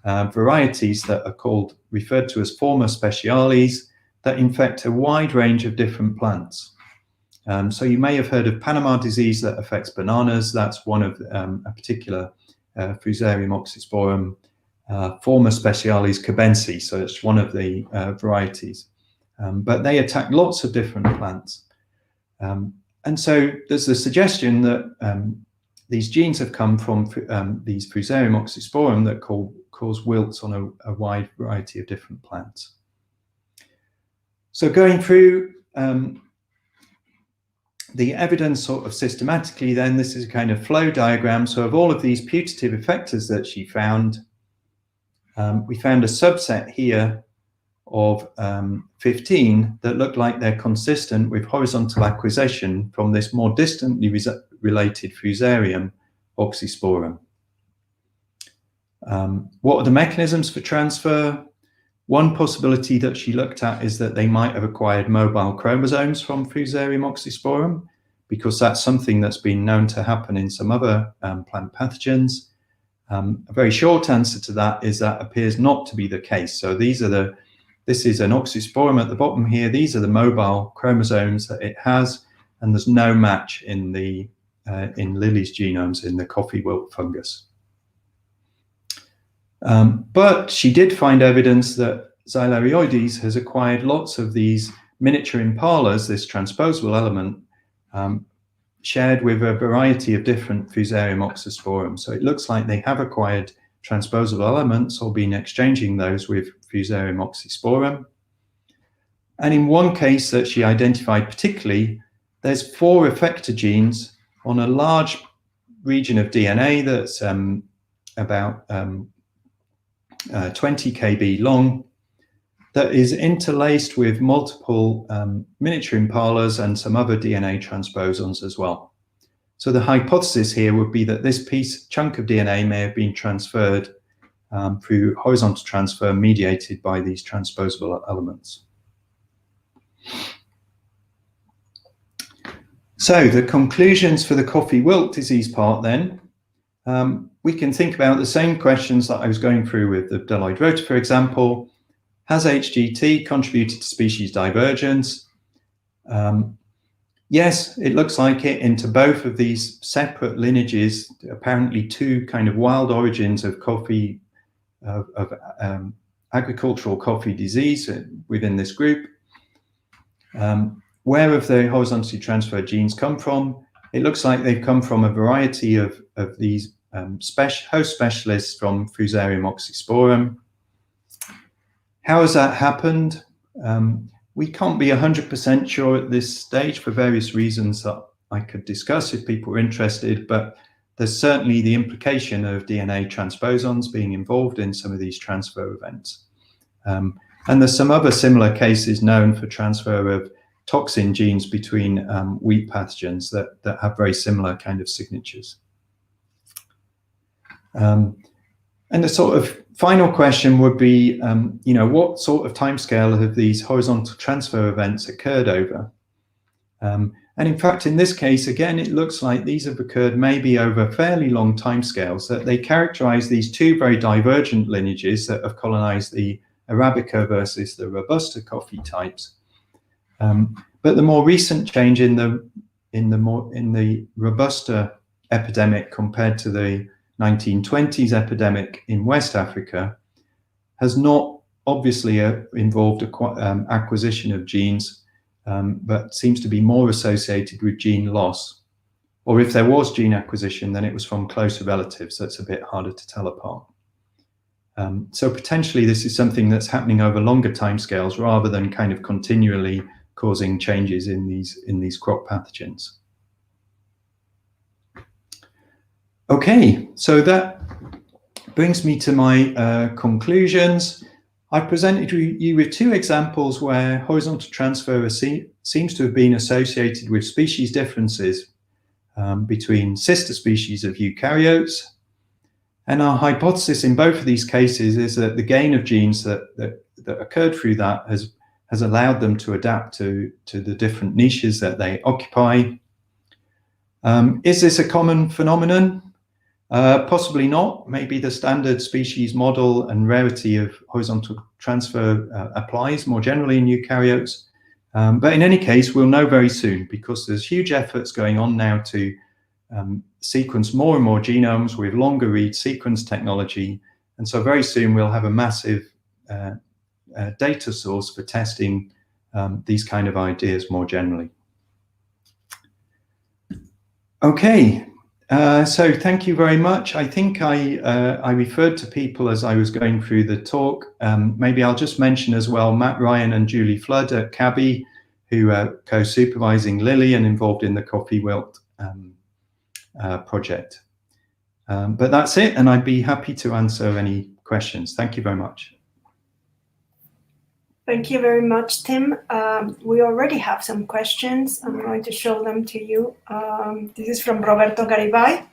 varieties that are referred to as forma speciales that infect a wide range of different plants. So you may have heard of Panama disease that affects bananas. That's one of a particular Fusarium oxysporum. Forma specialis cabensi, so it's one of the varieties. But they attack lots of different plants. And so there's the suggestion that these genes have come from these Fusarium oxysporum that cause wilts on a wide variety of different plants. So going through the evidence sort of systematically, then this is a kind of flow diagram. So of all of these putative effectors that she found, we found a subset here of 15 that look like they're consistent with horizontal acquisition from this more distantly related Fusarium oxysporum. What are the mechanisms for transfer? One possibility that she looked at is that they might have acquired mobile chromosomes from Fusarium oxysporum, because that's something that's been known to happen in some other plant pathogens. A very short answer to that is that appears not to be the case. So this is an oxysporum at the bottom here. These are the mobile chromosomes that it has, and there's no match in Lilly's genomes in the coffee wilt fungus. But she did find evidence that Xyloides has acquired lots of these miniature impalas, this transposable element, shared with a variety of different Fusarium oxysporum. So it looks like they have acquired transposable elements or been exchanging those with Fusarium oxysporum. And in one case that she identified particularly, there's 4 effector genes on a large region of DNA that's about 20 kb long, that is interlaced with multiple miniature impalas and some other DNA transposons as well. So the hypothesis here would be that this chunk of DNA may have been transferred through horizontal transfer mediated by these transposable elements. So the conclusions for the coffee wilt disease part then, we can think about the same questions that I was going through with the Deloid Rotifer example. Has HGT contributed to species divergence? Yes, it looks like it into both of these separate lineages, apparently two kind of wild origins of coffee, agricultural coffee disease within this group. Where have the horizontally transferred genes come from? It looks like they've come from a variety of these host specialists from Fusarium oxysporum. How has that happened? We can't be 100% sure at this stage for various reasons that I could discuss if people are interested, but there's certainly the implication of DNA transposons being involved in some of these transfer events. And there's some other similar cases known for transfer of toxin genes between wheat pathogens that have very similar kind of signatures. And the sort of final question would be, what sort of timescale have these horizontal transfer events occurred over? And in fact, in this case, again, it looks like these have occurred maybe over fairly long timescales, that they characterize these two very divergent lineages that have colonized the Arabica versus the Robusta coffee types. But the more recent change in the Robusta epidemic compared to the 1920s epidemic in West Africa has not obviously involved acquisition of genes, but seems to be more associated with gene loss. Or if there was gene acquisition, then it was from closer relatives. That's a bit harder to tell apart. So potentially this is something that's happening over longer timescales rather than kind of continually causing changes in these crop pathogens. Okay, so that brings me to my conclusions. I presented you with two examples where horizontal transfer seems to have been associated with species differences between sister species of eukaryotes. And our hypothesis in both of these cases is that the gain of genes that occurred through that has allowed them to adapt to the different niches that they occupy. Is this a common phenomenon? Possibly not. Maybe the standard species model and rarity of horizontal transfer applies more generally in eukaryotes. But in any case, we'll know very soon because there's huge efforts going on now to sequence more and more genomes with longer read sequence technology. And so very soon we'll have a massive data source for testing these kind of ideas more generally. Okay. So thank you very much. I think I referred to people as I was going through the talk. Maybe I'll just mention as well Matt Ryan and Julie Flood at CABI, who are co-supervising Lily and involved in the coffee wilt project. But that's it, and I'd be happy to answer any questions. Thank you very much. Thank you very much, Tim. We already have some questions. I'm going to show them to you. This is from Roberto Garibay.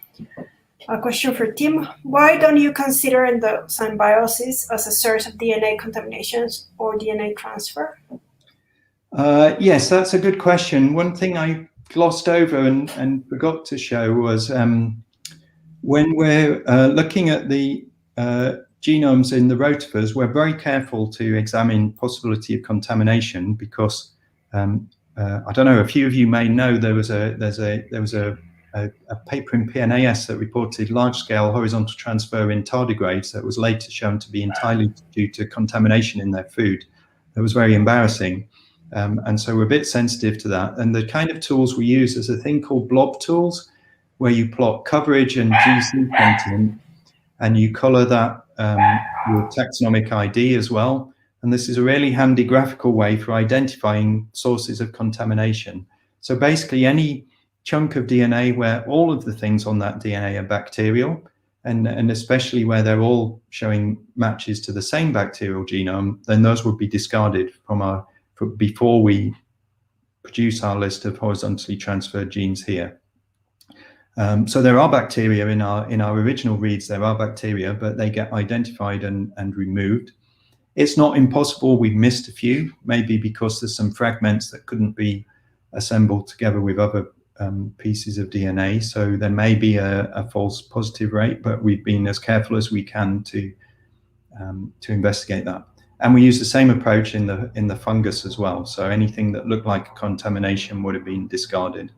A question for Tim. Why don't you consider endosymbiosis as a source of DNA contaminations or DNA transfer? Yes, that's a good question. One thing I glossed over and forgot to show was when we're looking at the genomes in the rotifers, we're very careful to examine possibility of contamination because I don't know, a few of you may know there was a paper in PNAS that reported large-scale horizontal transfer in tardigrades that was later shown to be entirely due to contamination in their food. It was very embarrassing. And so we're a bit sensitive to that. And the kind of tools we use is a thing called blob tools, where you plot coverage and GC content, and you color that with taxonomic ID as well. And this is a really handy graphical way for identifying sources of contamination. So basically any chunk of DNA where all of the things on that DNA are bacterial, and especially where they're all showing matches to the same bacterial genome, then those would be discarded before we produce our list of horizontally transferred genes here. So there are bacteria in our original reads, there are bacteria, but they get identified and removed. It's not impossible we've missed a few, maybe because there's some fragments that couldn't be assembled together with other pieces of DNA. So there may be a false positive rate, but we've been as careful as we can to investigate that. And we use the same approach in the fungus as well. So anything that looked like a contamination would have been discarded.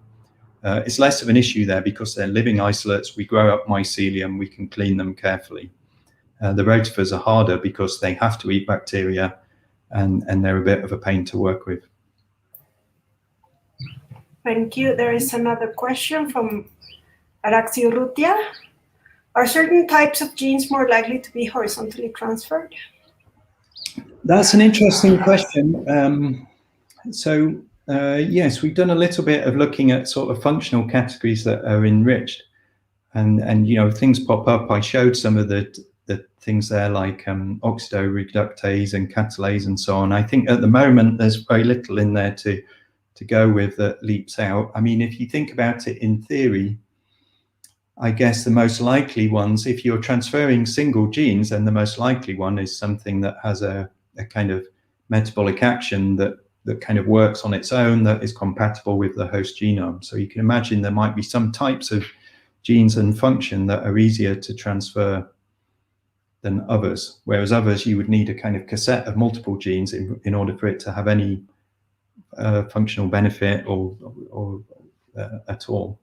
It's less of an issue there because they're living isolates. We grow up mycelium, we can clean them carefully. The rotifers are harder because they have to eat bacteria and they're a bit of a pain to work with. Thank you. There is another question from Araxiurrutia. Are certain types of genes more likely to be horizontally transferred? That's an interesting question. Yes, we've done a little bit of looking at sort of functional categories that are enriched, and you know, things pop up. I showed some of the things there, like oxidoreductase and catalase and so on. I think at the moment there's very little in there to go with that leaps out. I mean, if you think about it in theory, I guess the most likely ones, if you're transferring single genes, then the most likely one is something that has a kind of metabolic action that kind of works on its own, that is compatible with the host genome. So you can imagine there might be some types of genes and function that are easier to transfer than others, whereas others you would need a kind of cassette of multiple genes in order for it to have any functional benefit or at all.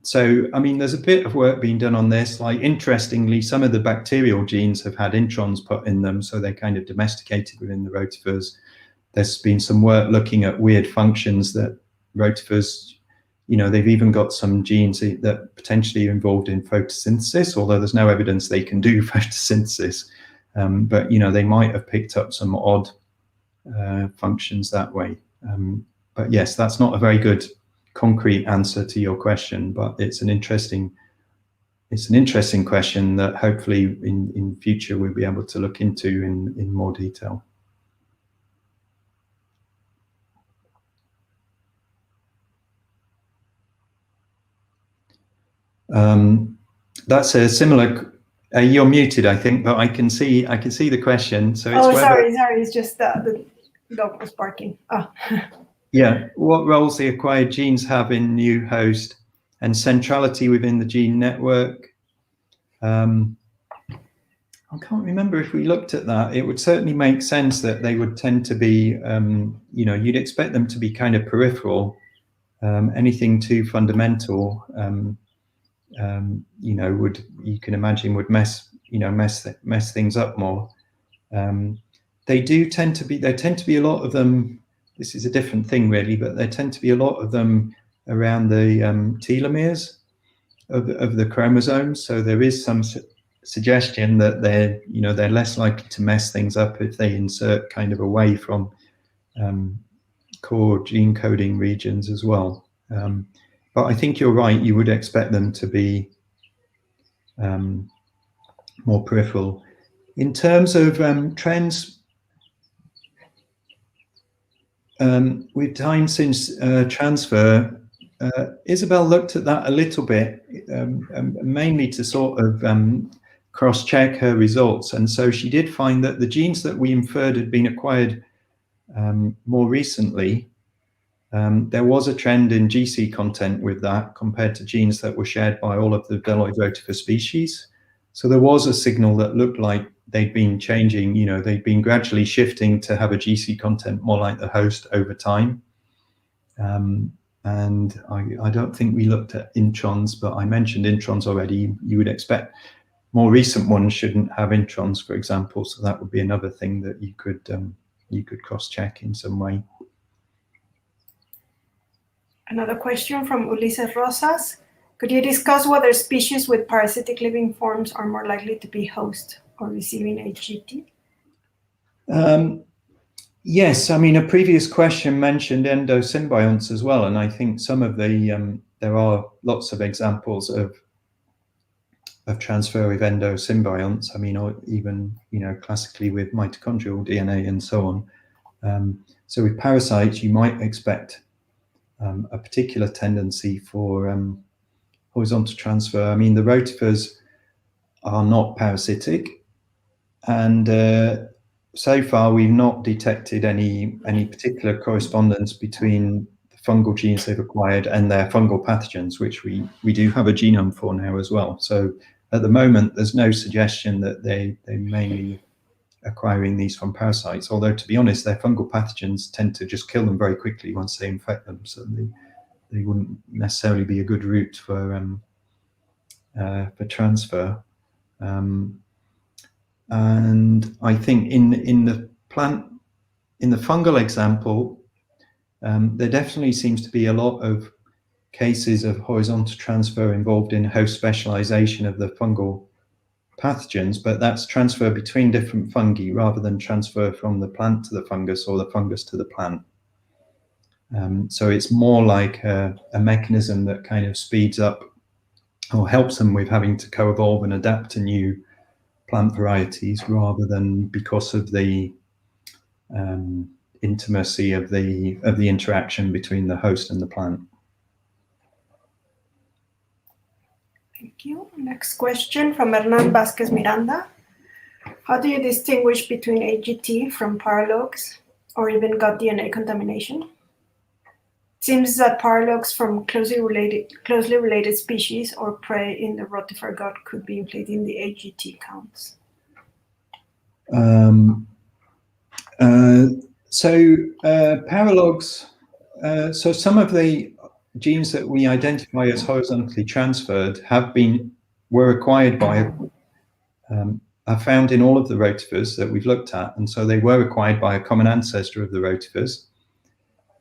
So, I mean, there's a bit of work being done on this. Like, interestingly, some of the bacterial genes have had introns put in them, so they're kind of domesticated within the rotifers. There's been some work looking at weird functions that rotifers, you know, they've even got some genes that potentially are involved in photosynthesis, although there's no evidence they can do photosynthesis. But, you know, they might have picked up some odd functions that way. But yes, that's not a very good concrete answer to your question, but it's an interesting question that hopefully in future we'll be able to look into in more detail. That's a similar. You're muted, I think, but I can see the question. So it's sorry, it's just the dog was barking. Oh. Yeah, what roles the acquired genes have in new host and centrality within the gene network. I can't remember if we looked at that. It would certainly make sense that they would tend to be, you know, you'd expect them to be kind of peripheral. Anything too fundamental, you know, you can imagine would mess things up more. There tend to be a lot of them. This is a different thing really, but there tend to be a lot of them around the telomeres of the chromosomes. So there is some suggestion that they're less likely to mess things up if they insert kind of away from core gene coding regions as well. But I think you're right. You would expect them to be more peripheral. In terms of trends, with time since transfer, Isabel looked at that a little bit, mainly to sort of cross-check her results. And so she did find that the genes that we inferred had been acquired more recently, there was a trend in GC content with that compared to genes that were shared by all of the Deloid Rotifer species. So there was a signal that looked like they'd been changing, you know, they'd been gradually shifting to have a GC content more like the host over time. And I don't think we looked at introns, but I mentioned introns already. You would expect more recent ones shouldn't have introns, for example. So that would be another thing that you could cross-check in some way. Another question from Ulises Rosas. Could you discuss whether species with parasitic living forms are more likely to be host or receiving HGT? Yes, I mean, a previous question mentioned endosymbionts as well, and I think some of the there are lots of examples of transfer with endosymbionts. I mean, or even, you know, classically with mitochondrial DNA and so on. So with parasites, you might expect a particular tendency for horizontal transfer. I mean, the rotifers are not parasitic, and so far we've not detected any particular correspondence between the fungal genes they've acquired and their fungal pathogens, which we do have a genome for now as well. So at the moment, there's no suggestion that they may be acquiring these from parasites, although to be honest, their fungal pathogens tend to just kill them very quickly once they infect them. So they wouldn't necessarily be a good route for transfer. And I think in the fungal example, there definitely seems to be a lot of cases of horizontal transfer involved in host specialization of the fungal pathogens, but that's transfer between different fungi rather than transfer from the plant to the fungus or the fungus to the plant. So it's more like a mechanism that kind of speeds up or helps them with having to co-evolve and adapt to new plant varieties rather than because of the intimacy of the interaction between the host and the plant. Thank you. Next question from Hernan Vázquez Miranda. How do you distinguish between AGT from paralogs or even gut DNA contamination? It seems that paralogs from closely related species or prey in the rotifer gut could be inflating the AGT counts. Paralogs, so some of the genes that we identify as horizontally transferred were acquired by, are found in all of the rotifers that we've looked at, and so they were acquired by a common ancestor of the rotifers.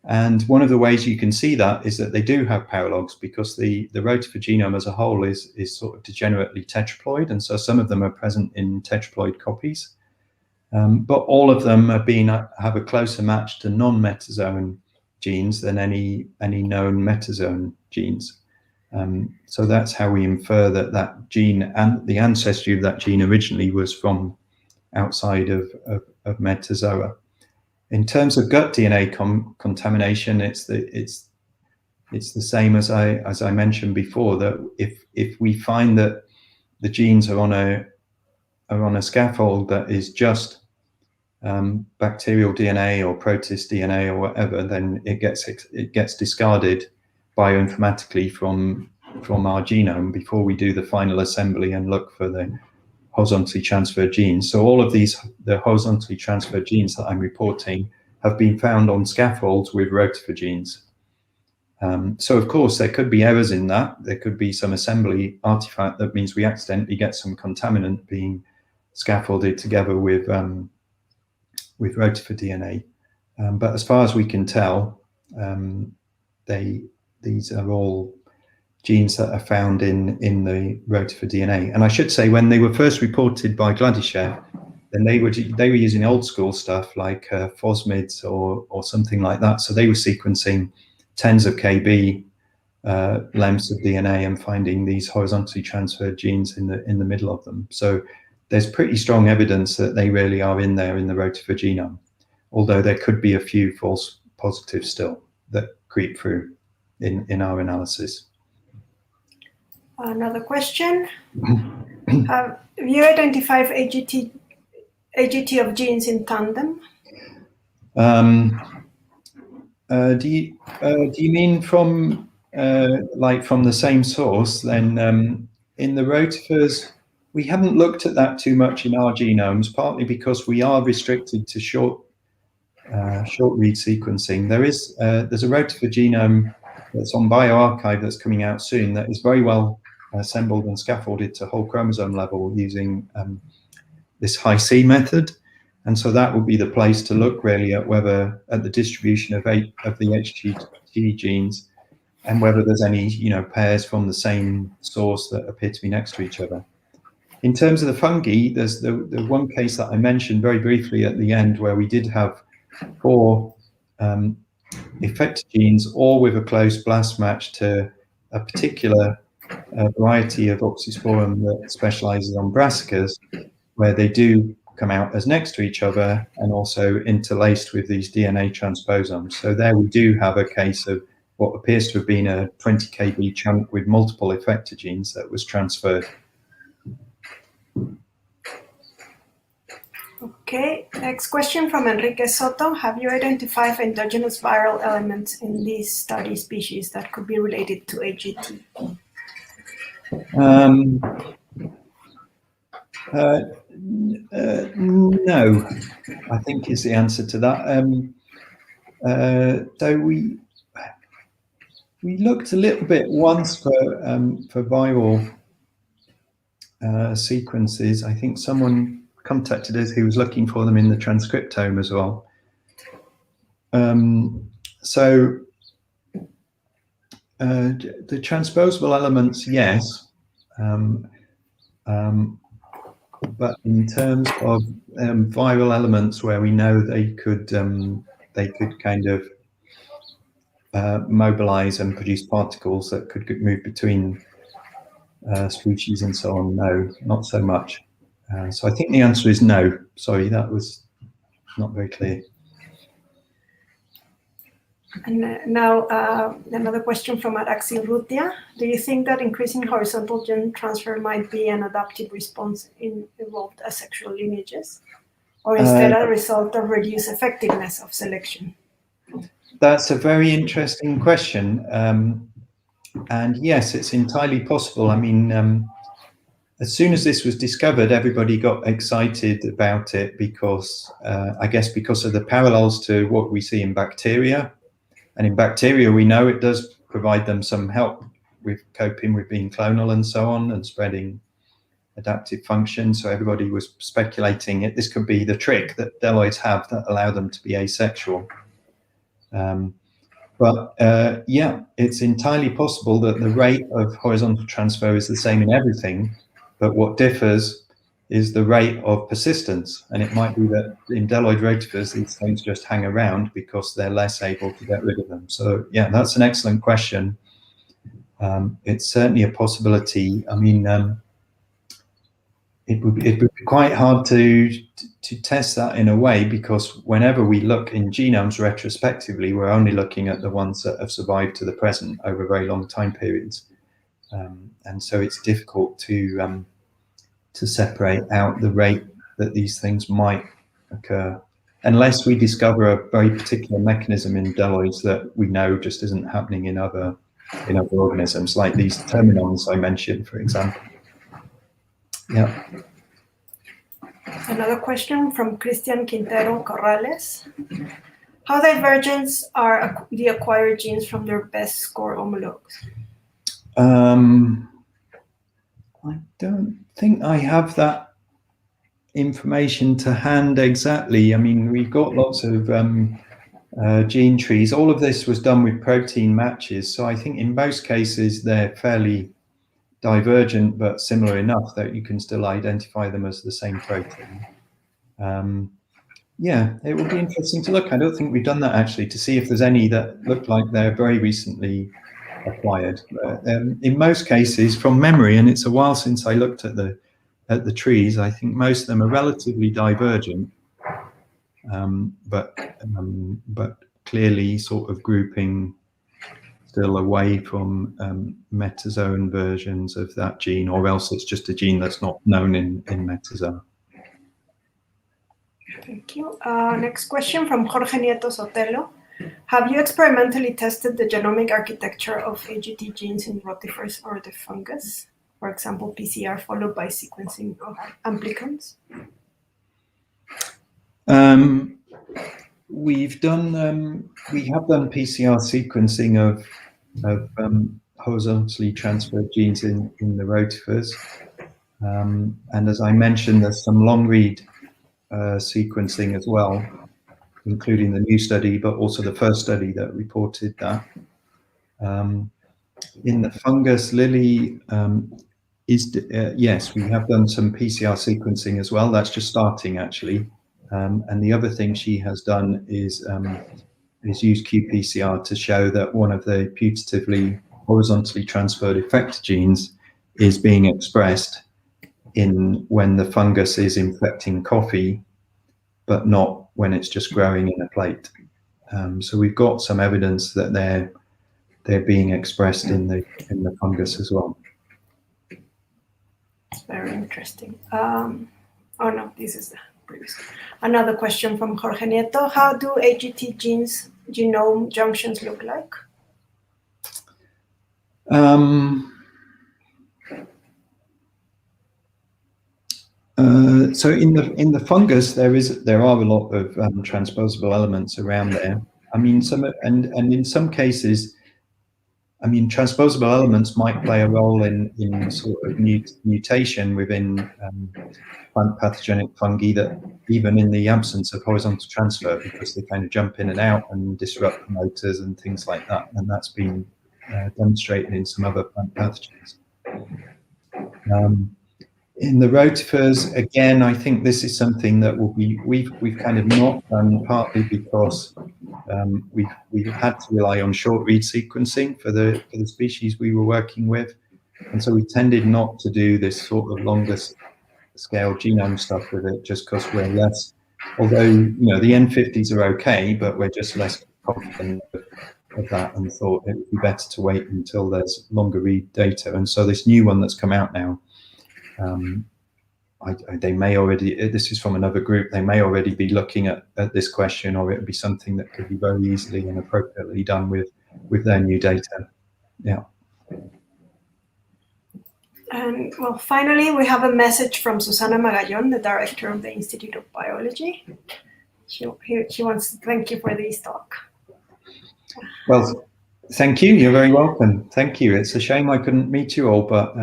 And one of the ways you can see that is that they do have paralogs, because the rotifer genome as a whole is sort of degenerately tetraploid, and so some of them are present in tetraploid copies. But all of them have a closer match to non-metazone genes than any known metazone genes. So that's how we infer that gene and the ancestry of that gene originally was from outside of metazoa. In terms of gut DNA contamination, it's the same as I mentioned before, that if we find that the genes are on a scaffold that is just bacterial DNA or protist DNA or whatever, then it gets discarded bioinformatically from our genome before we do the final assembly and look for the horizontally transferred genes. So all of the horizontally transferred genes that I'm reporting have been found on scaffolds with rotifer genes. So of course there could be errors in that. There could be some assembly artifact that means we accidentally get some contaminant being scaffolded together with rotifer DNA. But as far as we can tell, these are all genes that are found in the rotifer DNA. And I should say, when they were first reported by Gladyshev, then they were using old school stuff like phosmids or something like that. So they were sequencing tens of kb lengths of DNA and finding these horizontally transferred genes in the middle of them. So there's pretty strong evidence that they really are in there in the rotifer genome, although there could be a few false positives still that creep through in our analysis. Another question. Have you identified AGT of genes in tandem? Do you mean from from the same source? Then in the rotifers, we haven't looked at that too much in our genomes, partly because we are restricted to short read sequencing. There's a rotifer genome that's on bioRxiv that's coming out soon that is very well assembled and scaffolded to whole chromosome level using this high-C method. And so that would be the place to look really at the distribution of the HGT genes and whether there's any pairs from the same source that appear to be next to each other. In terms of the fungi, there's the one case that I mentioned very briefly at the end where we did have 4 effector genes, all with a close blast match to a particular variety of Oxysporum that specializes on brassicas, where they do come out as next to each other and also interlaced with these DNA transposons. So there we do have a case of what appears to have been a 20 kb chunk with multiple effector genes that was transferred. Okay, next question from Enrique Soto. Have you identified endogenous viral elements in these study species that could be related to AGT? No, I think is the answer to that. So we looked a little bit once for viral sequences. I think someone contacted us who was looking for them in the transcriptome as well. So the transposable elements, yes, but in terms of viral elements where we know they could kind of mobilize and produce particles that could move between species and so on, no, not so much. So I think the answer is no. Sorry, that was not very clear. And now another question from Araxi Rutia. Do you think that increasing horizontal gene transfer might be an adaptive response in evolved asexual lineages, or instead a result of reduced effectiveness of selection? That's a very interesting question. And yes, it's entirely possible. I mean, as soon as this was discovered, everybody got excited about it because, I guess, because of the parallels to what we see in bacteria. And in bacteria, we know it does provide them some help with coping with being clonal and so on, and spreading adaptive function. So everybody was speculating this could be the trick that Deloids have that allow them to be asexual. But yeah, it's entirely possible that the rate of horizontal transfer is the same in everything, but what differs is the rate of persistence. And it might be that in Deloid Rotifers, these things just hang around because they're less able to get rid of them. So yeah, that's an excellent question. It's certainly a possibility. I mean, it would be quite hard to test that in a way, because whenever we look in genomes retrospectively, we're only looking at the ones that have survived to the present over very long time periods. And so it's difficult to separate out the rate that these things might occur, unless we discover a very particular mechanism in Deloids that we know just isn't happening in other organisms, like these terminons I mentioned, for example. Yeah. Another question from Christian Quintero Corrales. How divergent are the acquired genes from their best score homologues? I don't think I have that information to hand exactly. I mean, we've got lots of gene trees. All of this was done with protein matches. So I think in most cases, they're fairly divergent, but similar enough that you can still identify them as the same protein. Yeah, it would be interesting to look. I don't think we've done that actually, to see if there's any that look like they're very recently acquired. In most cases, from memory, and it's a while since I looked at the trees, I think most of them are relatively divergent, but clearly sort of grouping still away from metazone versions of that gene, or else it's just a gene that's not known in metazone. Thank you. Next question from Jorge Nieto Sotelo. Have you experimentally tested the genomic architecture of AGT genes in rotifers or the fungus? For example, PCR followed by sequencing of amplicons? We have done PCR sequencing of horizontally transferred genes in the rotifers. And as I mentioned, there's some long read sequencing as well, including the new study, but also the first study that reported that. In the fungus, Lily, yes, we have done some PCR sequencing as well. That's just starting, actually. And the other thing she has done is use qPCR to show that one of the putatively horizontally transferred effector genes is being expressed when the fungus is infecting coffee, but not when it's just growing in a plate. So we've got some evidence that they're being expressed in the fungus as well. Very interesting. Oh no, this is previously. Another question from Jorge Nieto. How do AGT genes genome junctions look like? So in the fungus, there are a lot of transposable elements around there. I mean, and in some cases, I mean, transposable elements might play a role in sort of mutation within plant pathogenic fungi that even in the absence of horizontal transfer, because they kind of jump in and out and disrupt promoters and things like that, and that's been demonstrated in some other plant pathogens. In the rotifers, again, I think this is something that will be we've kind of not done, partly because we've had to rely on short read sequencing for the species we were working with, and so we tended not to do this sort of longer scale genome stuff with it, just because we're less. Although the N50s are okay, but we're just less confident of that, and thought it would be better to wait until there's longer read data. And so this new one that's come out now. They may already, this is from another group, they may already be looking at this question, or it would be something that could be very easily and appropriately done with their new data. Yeah. And well, finally, we have a message from Susana Magallon, the director of the Institute of Biology. She wants to thank you for this talk. Well, thank you. You're very welcome. Thank you. It's a shame I couldn't meet you all, but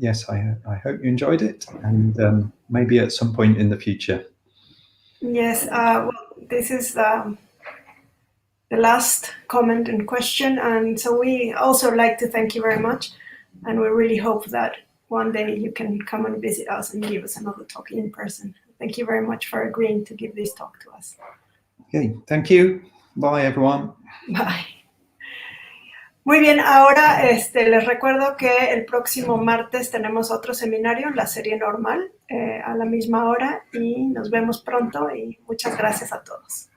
yes, I hope you enjoyed it, and maybe at some point in the future. Yes, well, this is the last comment and question, and so we also like to thank you very much, and we really hope that one day you can come and visit us and give us another talk in person. Thank you very much for agreeing to give this talk to us. Okay, thank you. Bye, everyone. Bye. Muy bien, ahora les recuerdo que el próximo martes tenemos otro seminario en la serie normal a la misma hora, y nos vemos pronto y muchas gracias a todos.